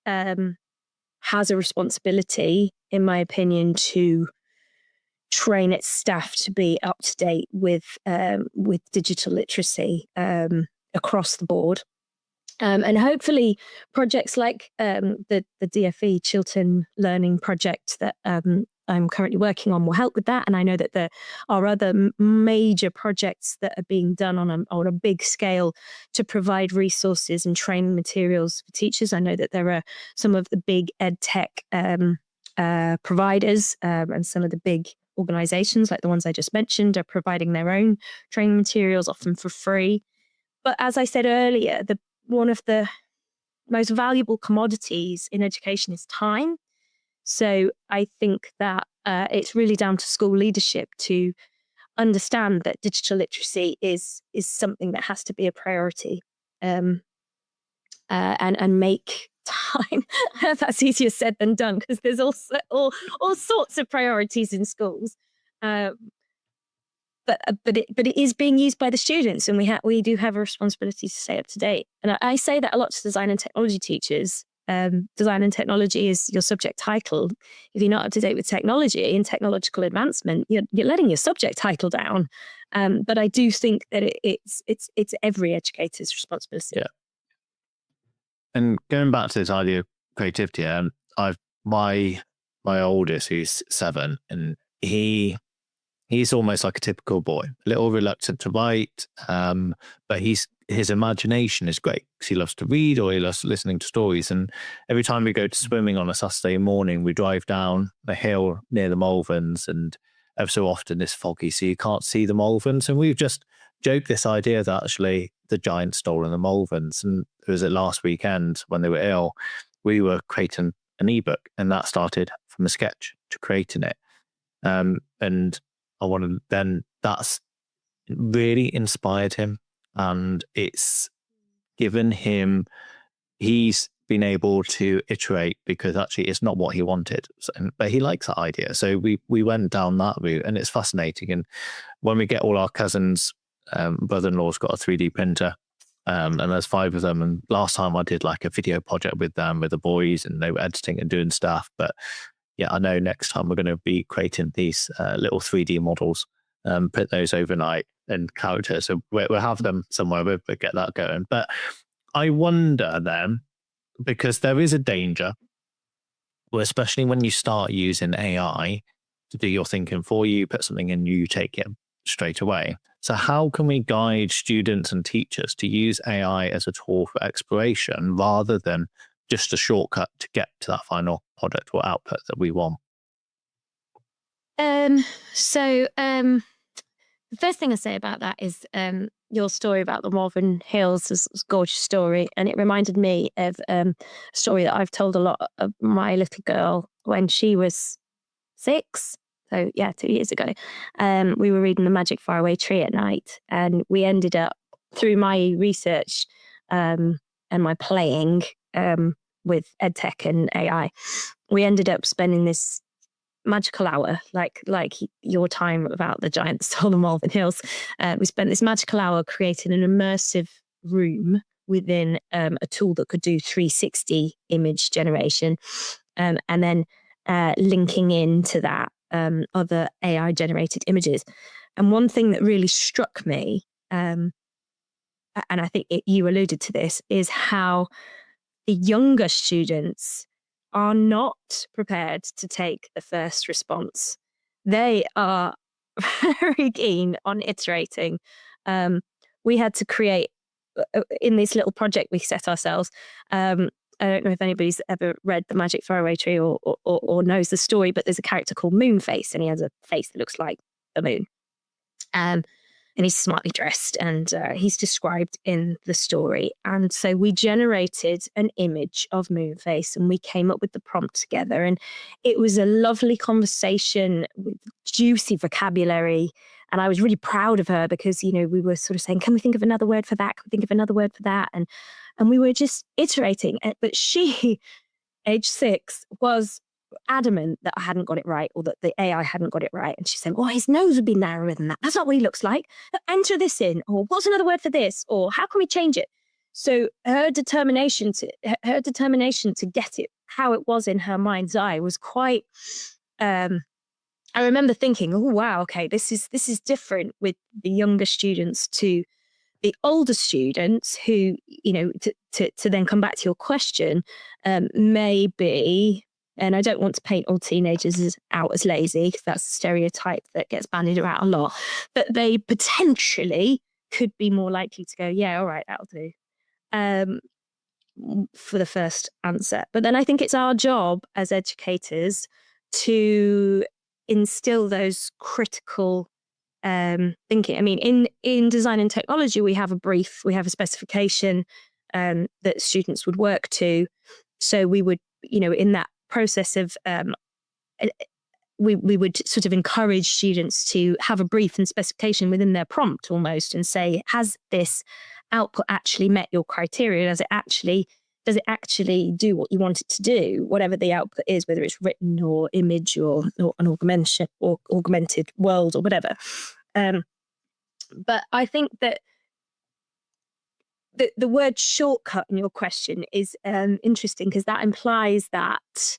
has a responsibility, in my opinion, to train its staff to be up to date with digital literacy across the board, and hopefully projects like the DFE Chiltern Learning Project that I'm currently working on will help with that. And I know that there are other major projects that are being done on a big scale to provide resources and training materials for teachers. I know that there are some of the big ed tech providers and some of the big organizations, like the ones I just mentioned, are providing their own training materials, often for free. But as I said earlier, one of the most valuable commodities in education is time. So I think that it's really down to school leadership to understand that digital literacy is something that has to be a priority, and make time. That's easier said than done, because there's also all sorts of priorities in schools. but it is being used by the students, and we do have a responsibility to stay up to date. And I say that a lot to design and technology teachers. Design and technology is your subject title. If you're not up to date with technology and technological advancement, you're letting your subject title down. But I do think that it's every educator's responsibility. Yeah. And going back to this idea of creativity, my oldest, who's 7, and he's almost like a typical boy, a little reluctant to write, but his imagination is great because he loves to read, or he loves listening to stories. And every time we go to swimming on a Saturday morning, we drive down the hill near the Malverns, and ever so often it's foggy, so you can't see the Malverns. And we've just joked this idea that actually the giant's stolen the Malverns. And it was last weekend when they were ill, we were creating an ebook, and that started from a sketch to creating it. And that's really inspired him, and it's given him, he's been able to iterate, because actually it's not what he wanted, but he likes that idea. So we went down that route, and it's fascinating. And when we get all our cousins, brother-in-law's got a 3D printer, and there's 5 of them. And last time I did like a video project with them, with the boys, and they were editing and doing stuff. But yeah, I know next time we're going to be creating these little 3D models, print those overnight, and characters. So we'll have them somewhere. We'll get that going. But I wonder then, because there is a danger, especially when you start using AI to do your thinking for you, put something in, you take it straight away. So how can we guide students and teachers to use AI as a tool for exploration rather than just a shortcut to get to that final product or output that we want? The first thing I say about that is your story about the Malvern Hills is a gorgeous story, and it reminded me of a story that I've told a lot of my little girl when she was 6. So yeah, 2 years ago, we were reading The Magic Faraway Tree at night, and we ended up, through my research and my playing with EdTech and AI, we ended up spending this magical hour, like your time about the giant stole the Malvern Hills. We spent this magical hour creating an immersive room within a tool that could do 360 image generation, and then linking into that other AI generated images. And one thing that really struck me, and I think you alluded to this, is how the younger students are not prepared to take the first response. They are very keen on iterating. We had to create, in this little project we set ourselves, I don't know if anybody's ever read The Magic Faraway Tree or knows the story, but there's a character called Moonface, and he has a face that looks like the moon. And he's smartly dressed, and he's described in the story. And so we generated an image of Moonface, and we came up with the prompt together. And it was a lovely conversation with juicy vocabulary. And I was really proud of her because, we were sort of saying, can we think of another word for that? Can we think of another word for that? And we were just iterating. But she, age 6, was adamant that I hadn't got it right, or that the AI hadn't got it right. And she said, well, his nose would be narrower than that. That's not what he looks like. Enter this in, or what's another word for this? Or how can we change it? So her determination to get it how it was in her mind's eye was quite, I remember thinking, oh, wow, okay, this is different with the younger students to the older students who, to then come back to your question, maybe, and I don't want to paint all teenagers out as lazy, because that's a stereotype that gets bandied around a lot, but they potentially could be more likely to go, yeah, all right, that'll do, for the first answer. But then I think it's our job as educators to instill those critical thinking. I mean, in design and technology, we have a brief, we have a specification that students would work to. So we would, in that process of, we would sort of encourage students to have a brief and specification within their prompt almost, and say, has this output actually met your criteria? Does it actually do what you want it to do, whatever the output is, whether it's written or image or an augmented world or whatever? But I think that the word shortcut in your question is interesting, because that implies that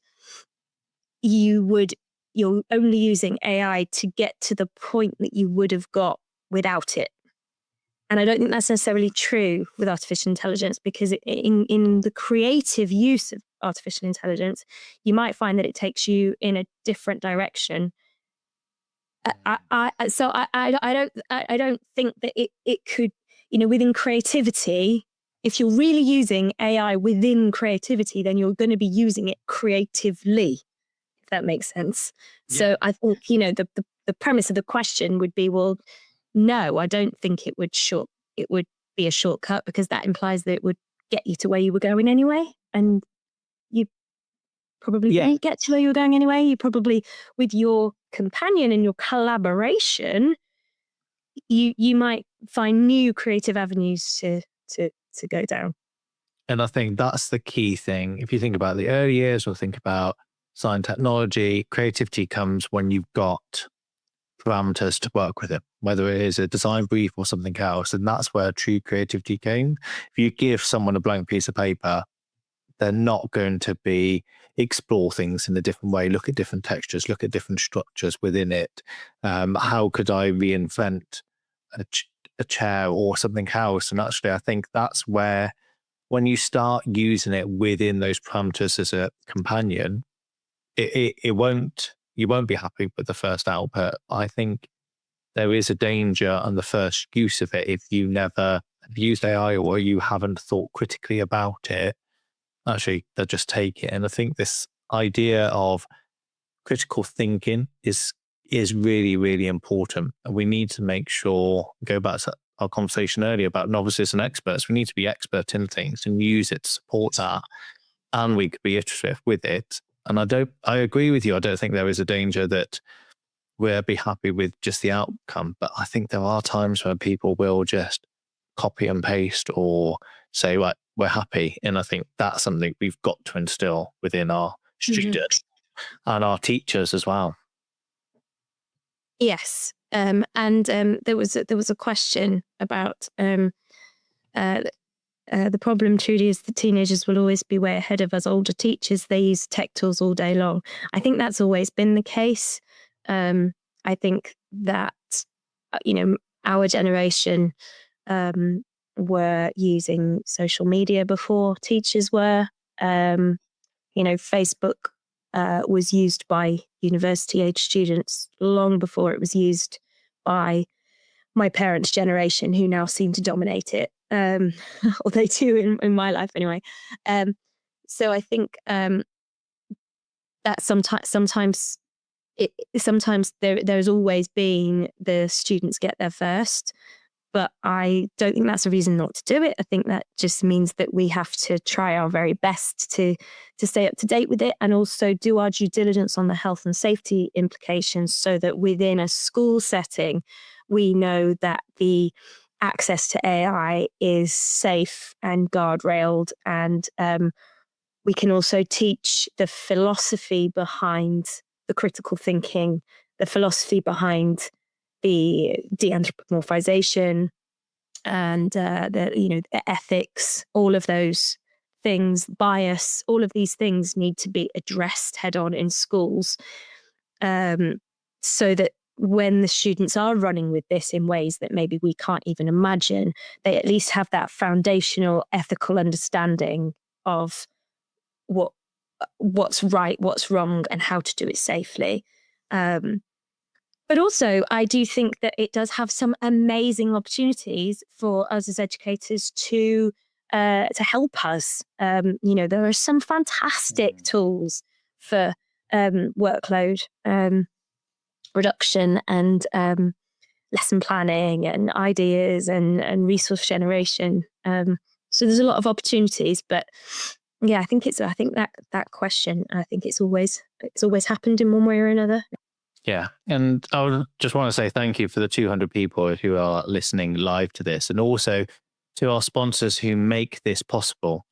you're only using AI to get to the point that you would have got without it. And I don't think that's necessarily true with artificial intelligence, because in the creative use of artificial intelligence, you might find that it takes you in a different direction. I don't think that it could, within creativity, if you're really using AI within creativity, then you're going to be using it creatively, if that makes sense. Yeah. So I think, the premise of the question would be, well, no, I don't think it would be a shortcut, because that implies that it would get you to where you were going anyway. And you probably won't get to where you were going anyway. You probably, with your companion and your collaboration, you might find new creative avenues to go down. And I think that's the key thing. If you think about the early years or think about science technology, creativity comes when you've got parameters to work with it, whether it is a design brief or something else. And that's where true creativity came. If you give someone a blank piece of paper, they're not going to explore things in a different way, look at different textures, look at different structures within it. How could I reinvent a chair or something else? And actually, I think that's where, when you start using it within those parameters as a companion, you won't be happy with the first output. I think there is a danger on the first use of it. If you never have used AI or you haven't thought critically about it, actually, they'll just take it. And I think this idea of critical thinking is really, really important. And we need to make sure, go back to our conversation earlier about novices and experts, we need to be expert in things and use it to support that. And we could be iterative with it. And I agree with you. I don't think there is a danger that we'll be happy with just the outcome. But I think there are times where people will just copy and paste or say, right, we're happy. And I think that's something we've got to instill within our students and our teachers as well. Yes. And there was a question about the problem, Trudi, is that teenagers will always be way ahead of us older teachers. They use tech tools all day long. I think that's always been the case. I think that, our generation were using social media before teachers were. Facebook was used by university-age students long before it was used by my parents' generation, who now seem to dominate it. Or they do in my life anyway. So I think that sometimes there's always been the students get there first, but I don't think that's a reason not to do it. I think that just means that we have to try our very best to stay up to date with it, and also do our due diligence on the health and safety implications, so that within a school setting, we know that the access to AI is safe and guardrailed, and we can also teach the philosophy behind the critical thinking, the philosophy behind the de-anthropomorphization, and the ethics, all of those things, bias, all of these things need to be addressed head on in schools, so that when the students are running with this in ways that maybe we can't even imagine, they at least have that foundational ethical understanding of what's right, what's wrong, and how to do it safely. But also, I do think that it does have some amazing opportunities for us as educators to help us. There are some fantastic tools for workload reduction and lesson planning and ideas and resource generation. So there's a lot of opportunities, but yeah, I think that question, I think it's always happened in one way or another. Yeah. And I would just want to say thank you for the 200 people who are listening live to this, and also to our sponsors who make this possible.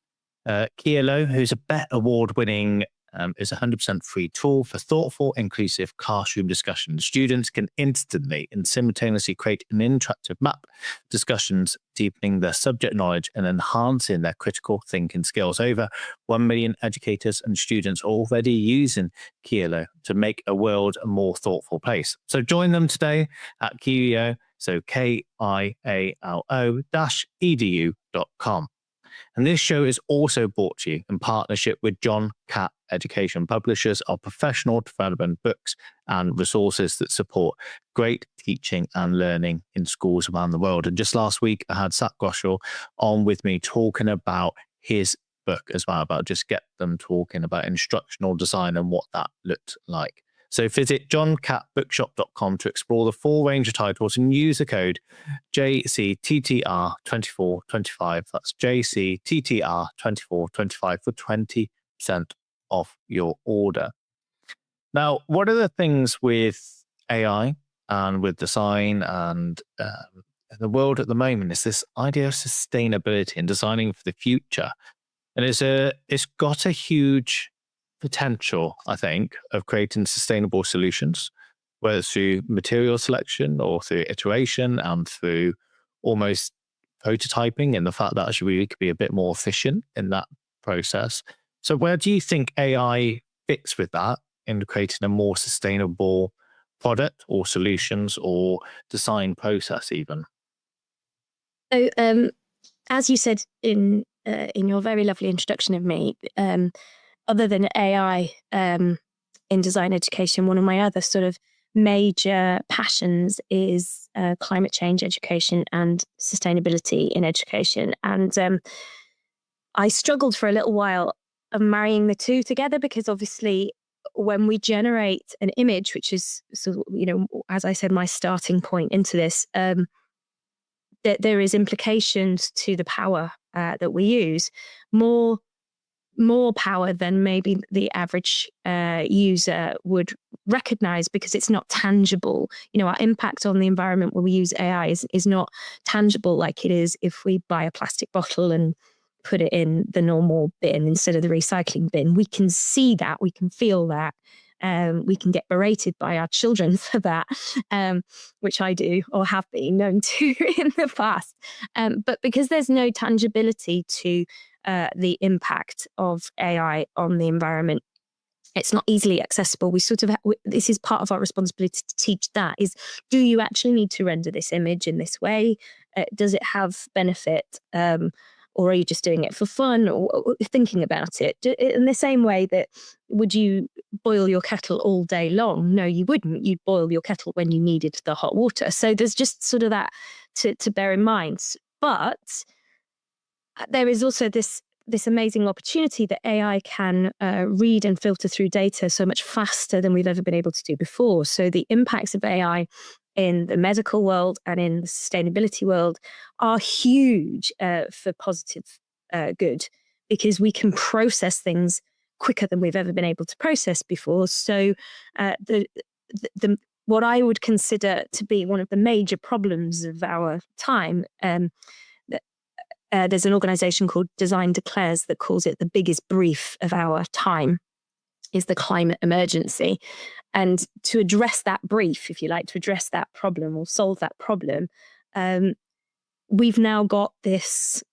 Kielo, who's a BET award-winning is a 100% free tool for thoughtful, inclusive classroom discussion. Students can instantly and simultaneously create an interactive map discussions, deepening their subject knowledge and enhancing their critical thinking skills. Over 1 million educators and students are already using Kilo to make a world a more thoughtful place. So join them today at Kilo, so KIALO-edu.com. And this show is also brought to you in partnership with John Catt Education, publishers of professional development books and resources that support great teaching and learning in schools around the world. And just last week, I had Zach Groschel on with me talking about his book as well, about just get them talking about instructional design and what that looked like. So visit johncattbookshop.com to explore the full range of titles and use the code JCTTR2425. That's JCTTR2425 for 20% off your order. Now, what are the things with AI and with design and the world at the moment is this idea of sustainability and designing for the future. And it's got a huge potential, I think, of creating sustainable solutions, whether through material selection or through iteration and through almost prototyping, and the fact that actually we could be a bit more efficient in that process. So where do you think AI fits with that in creating a more sustainable product or solutions or design process even? So as you said in your very lovely introduction of me, other than AI in design education, one of my other sort of major passions is climate change education and sustainability in education. And I struggled for a little while of marrying the two together, because obviously when we generate an image, which is sort of, as I said, my starting point into this, there is implications to the power that we use, more power than maybe the average user would recognize, because it's not tangible. Our impact on the environment when we use AI is not tangible like it is if we buy a plastic bottle and put it in the normal bin instead of the recycling bin. We can see that, we can feel that. We can get berated by our children for that, which I do or have been known to in the past. But because there's no tangibility to the impact of AI on the environment, it's not easily accessible. We sort of this is part of our responsibility to teach that is, do you actually need to render this image in this way? Does it have benefit? Or are you just doing it for fun or thinking about it? In the same way that, would you boil your kettle all day long? No, you wouldn't. You'd boil your kettle when you needed the hot water. So there's just sort of that to bear in mind. But there is also this amazing opportunity that AI can read and filter through data so much faster than we've ever been able to do before. So the impacts of AI in the medical world and in the sustainability world are huge for positive good, because we can process things quicker than we've ever been able to process before. So the what I would consider to be one of the major problems of our time, there's an organization called Design Declares that calls it the biggest brief of our time, is the climate emergency. And to address that brief, if you like, to address that problem or solve that problem, we've now got this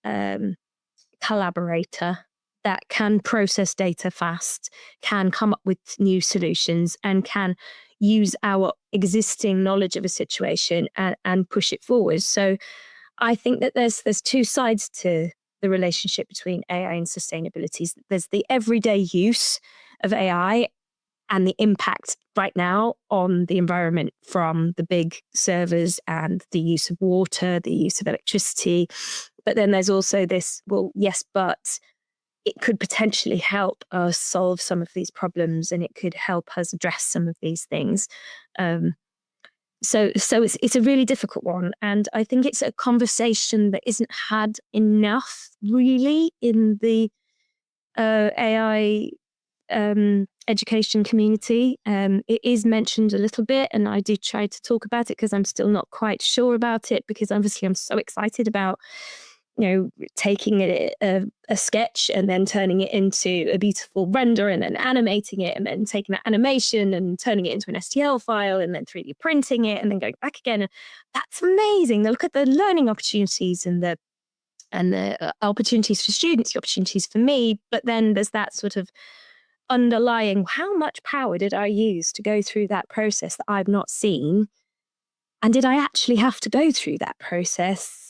collaborator that can process data fast, can come up with new solutions, and can use our existing knowledge of a situation and push it forward. So I think that there's two sides to the relationship between AI and sustainability. There's the everyday use of AI and the impact right now on the environment from the big servers and the use of water, the use of electricity. But then there's also this, well, yes, but it could potentially help us solve some of these problems, and it could help us address some of these things. So it's a really difficult one. And I think it's a conversation that isn't had enough really in the AI education community. It is mentioned a little bit, and I do try to talk about it because I'm still not quite sure about it, because obviously I'm so excited about taking a sketch and then turning it into a beautiful render and then animating it and then taking that animation and turning it into an STL file and then 3D printing it and then going back again. That's amazing. Look at the learning opportunities and the opportunities for students, the opportunities for me. But then there's that sort of underlying, how much power did I use to go through that process that I've not seen? And did I actually have to go through that process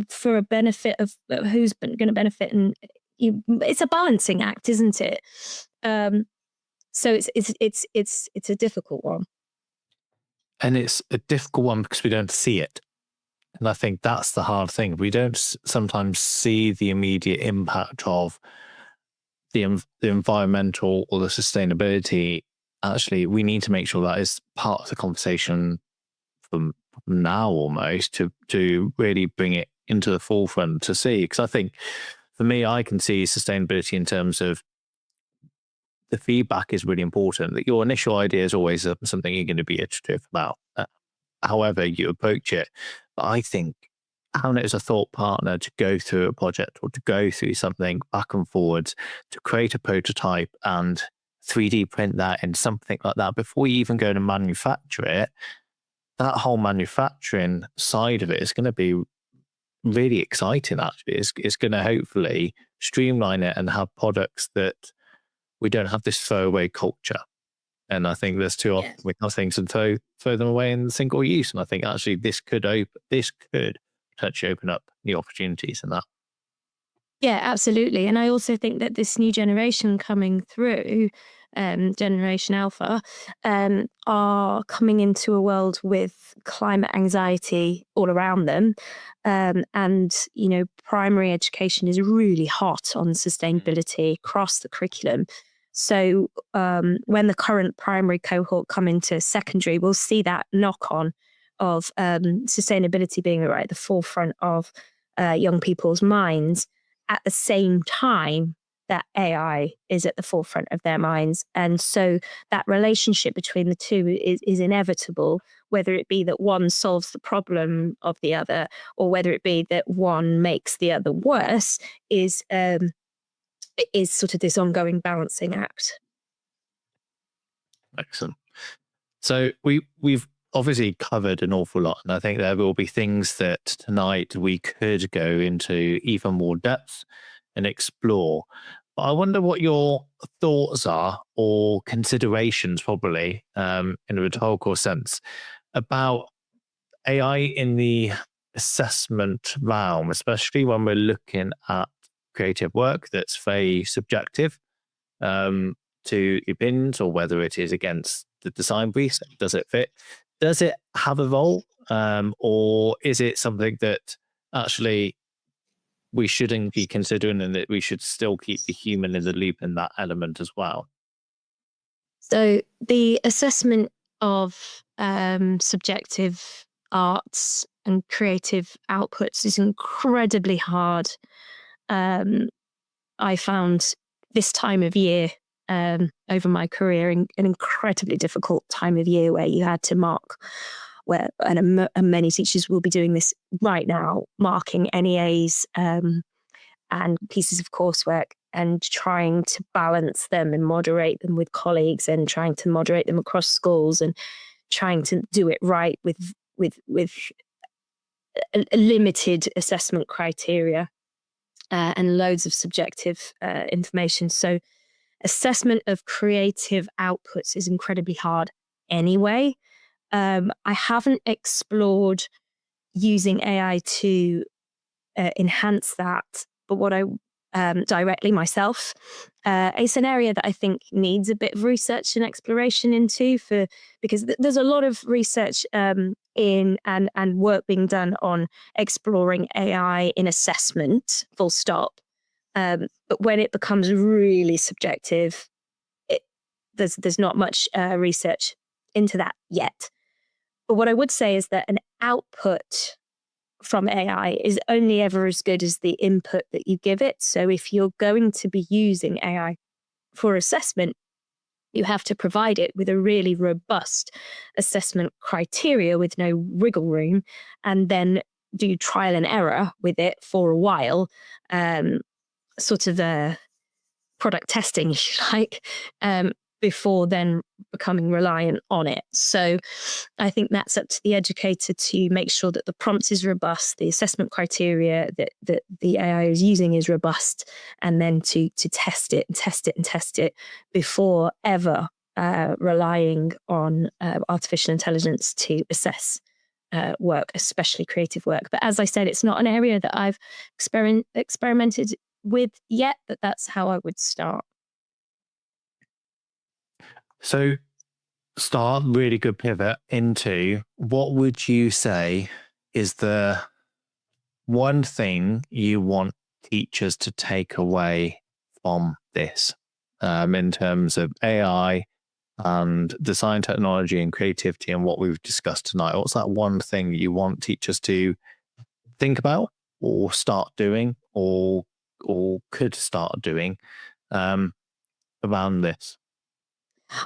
for a benefit of who's going to benefit? And it's a balancing act, isn't it? So it's a difficult one. And it's a difficult one because we don't see it. And I think that's the hard thing. We don't sometimes see the immediate impact of the environmental or the sustainability. Actually, we need to make sure that is part of the conversation from now almost to really bring it into the forefront to see. Because I think for me, I can see sustainability in terms of the feedback is really important. That your initial idea is always something you're going to be iterative about, however you approach it. But I think having it as a thought partner to go through a project or to go through something back and forwards, to create a prototype and 3D print that in something like that before you even go to manufacture it, that whole manufacturing side of it is going to be really exciting, actually. It's going to hopefully streamline it and have products that we don't have this throwaway culture. And I think there's too often we have things and throw them away in single use. And I think actually this could potentially open up new opportunities in that. Yeah, absolutely. And I also think that this new generation coming through, Generation Alpha, are coming into a world with climate anxiety all around them. And, primary education is really hot on sustainability across the curriculum. So when the current primary cohort come into secondary, we'll see that knock-on of sustainability being right at the forefront of young people's minds at the same time that AI is at the forefront of their minds. And so that relationship between the two is inevitable, whether it be that one solves the problem of the other or whether it be that one makes the other worse, is sort of this ongoing balancing act. Excellent. So we've obviously covered an awful lot, and I think there will be things that tonight we could go into even more depth and explore. But I wonder what your thoughts are, or considerations probably, in a rhetorical sense, about AI in the assessment realm, especially when we're looking at creative work that's very subjective to the opinions, or whether it is against the design briefs. Does it fit? Does it have a role? Or is it something that actually we shouldn't be considering, and that we should still keep the human in the loop in that element as well? So the assessment of subjective arts and creative outputs is incredibly hard. I found this time of year over my career an incredibly difficult time of year where you had to mark, and many teachers will be doing this right now, marking NEAs and pieces of coursework and trying to balance them and moderate them with colleagues and trying to moderate them across schools and trying to do it right with a limited assessment criteria and loads of subjective information. So assessment of creative outputs is incredibly hard anyway. I haven't explored using AI to enhance that, but what I directly myself, it's an area that I think needs a bit of research and exploration into, because there's a lot of research in and work being done on exploring AI in assessment, full stop. But when it becomes really subjective, there's not much research into that yet. But what I would say is that an output from AI is only ever as good as the input that you give it. So if you're going to be using AI for assessment, you have to provide it with a really robust assessment criteria with no wiggle room, and then do trial and error with it for a while, sort of product testing, if you like, before then becoming reliant on it. So I think that's up to the educator to make sure that the prompt is robust, the assessment criteria that the AI is using is robust, and then to test it and test it and test it before ever relying on artificial intelligence to assess work, especially creative work. But as I said, it's not an area that I've experimented with yet, but that's how I would start. So really good pivot into what would you say is the one thing you want teachers to take away from this in terms of AI and design technology and creativity and what we've discussed tonight? What's that one thing you want teachers to think about or start doing or could start doing around this?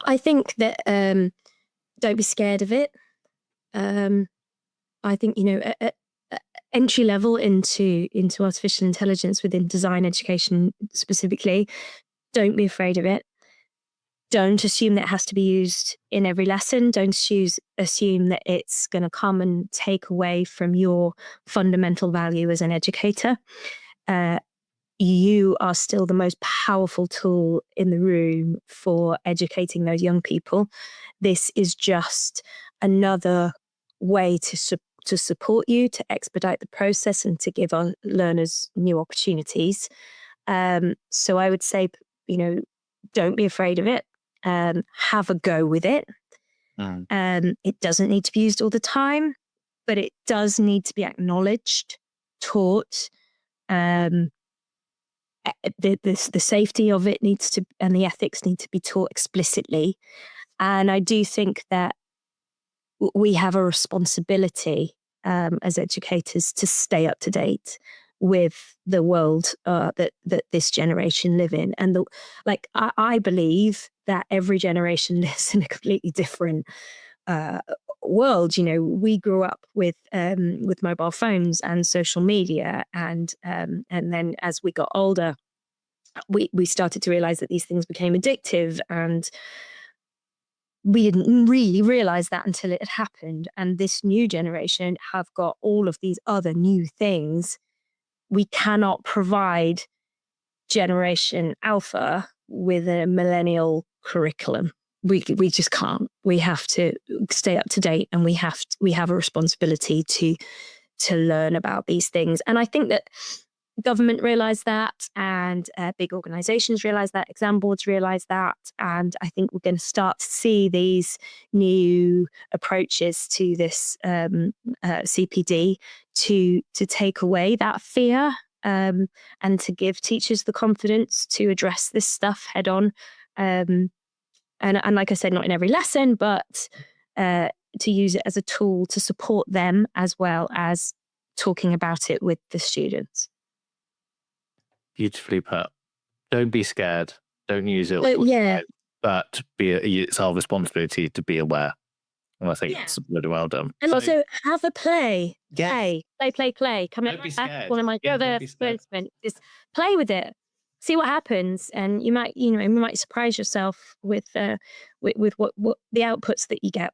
I think that don't be scared of it. I think, entry level into artificial intelligence within design education specifically, don't be afraid of it. Don't assume that it has to be used in every lesson. Don't assume that it's going to come and take away from your fundamental value as an educator. You are still the most powerful tool in the room for educating those young people. This is just another way to support you, to expedite the process, and to give our learners new opportunities. So I would say, don't be afraid of it. Have a go with it. It doesn't need to be used all the time, but it does need to be acknowledged, taught. The safety of it needs to, and the ethics need to be taught explicitly. And I do think that we have a responsibility as educators to stay up to date with the world that this generation live in. And I believe that every generation lives in a completely different world. We grew up with mobile phones and social media, and then as we got older, we started to realize that these things became addictive, and we didn't really realize that until it had happened. And this new generation have got all of these other new things. We cannot provide Generation Alpha with a millennial curriculum. We just can't. We have to stay up to date, and we have a responsibility to learn about these things. And I think that government realize that, and big organizations realize that, exam boards realize that. And I think we're going to start to see these new approaches to this CPD to take away that fear and to give teachers the confidence to address this stuff head on. And like I said, not in every lesson, but to use it as a tool to support them as well as talking about it with the students. Beautifully put. Don't be scared. Don't use it. But it's our responsibility to be aware. And I think it's really well done. And also have a play. Yeah. Play. Come don't be scared. One of my other experiments. Just play with it. See what happens, and you might surprise yourself with what the outputs that you get.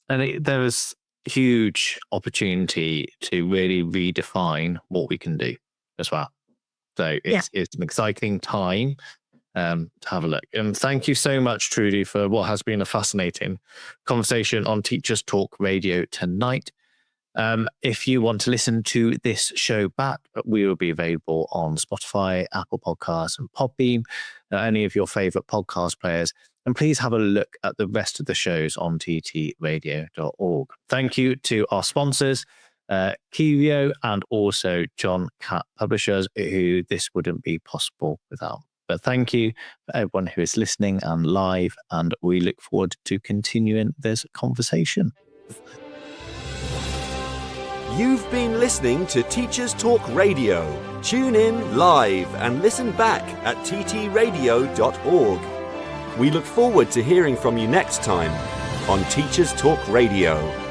And there is huge opportunity to really redefine what we can do as well. So it's an exciting time to have a look. And thank you so much, Trudi, for what has been a fascinating conversation on Teachers Talk Radio tonight. If you want to listen to this show back, we will be available on Spotify, Apple Podcasts, and Podbean, any of your favorite podcast players. And please have a look at the rest of the shows on ttradio.org. Thank you to our sponsors, Kirio and also John Catt Publishers, who this wouldn't be possible without. But thank you for everyone who is listening and live, and we look forward to continuing this conversation. You've been listening to Teachers Talk Radio. Tune in live and listen back at ttradio.org. We look forward to hearing from you next time on Teachers Talk Radio.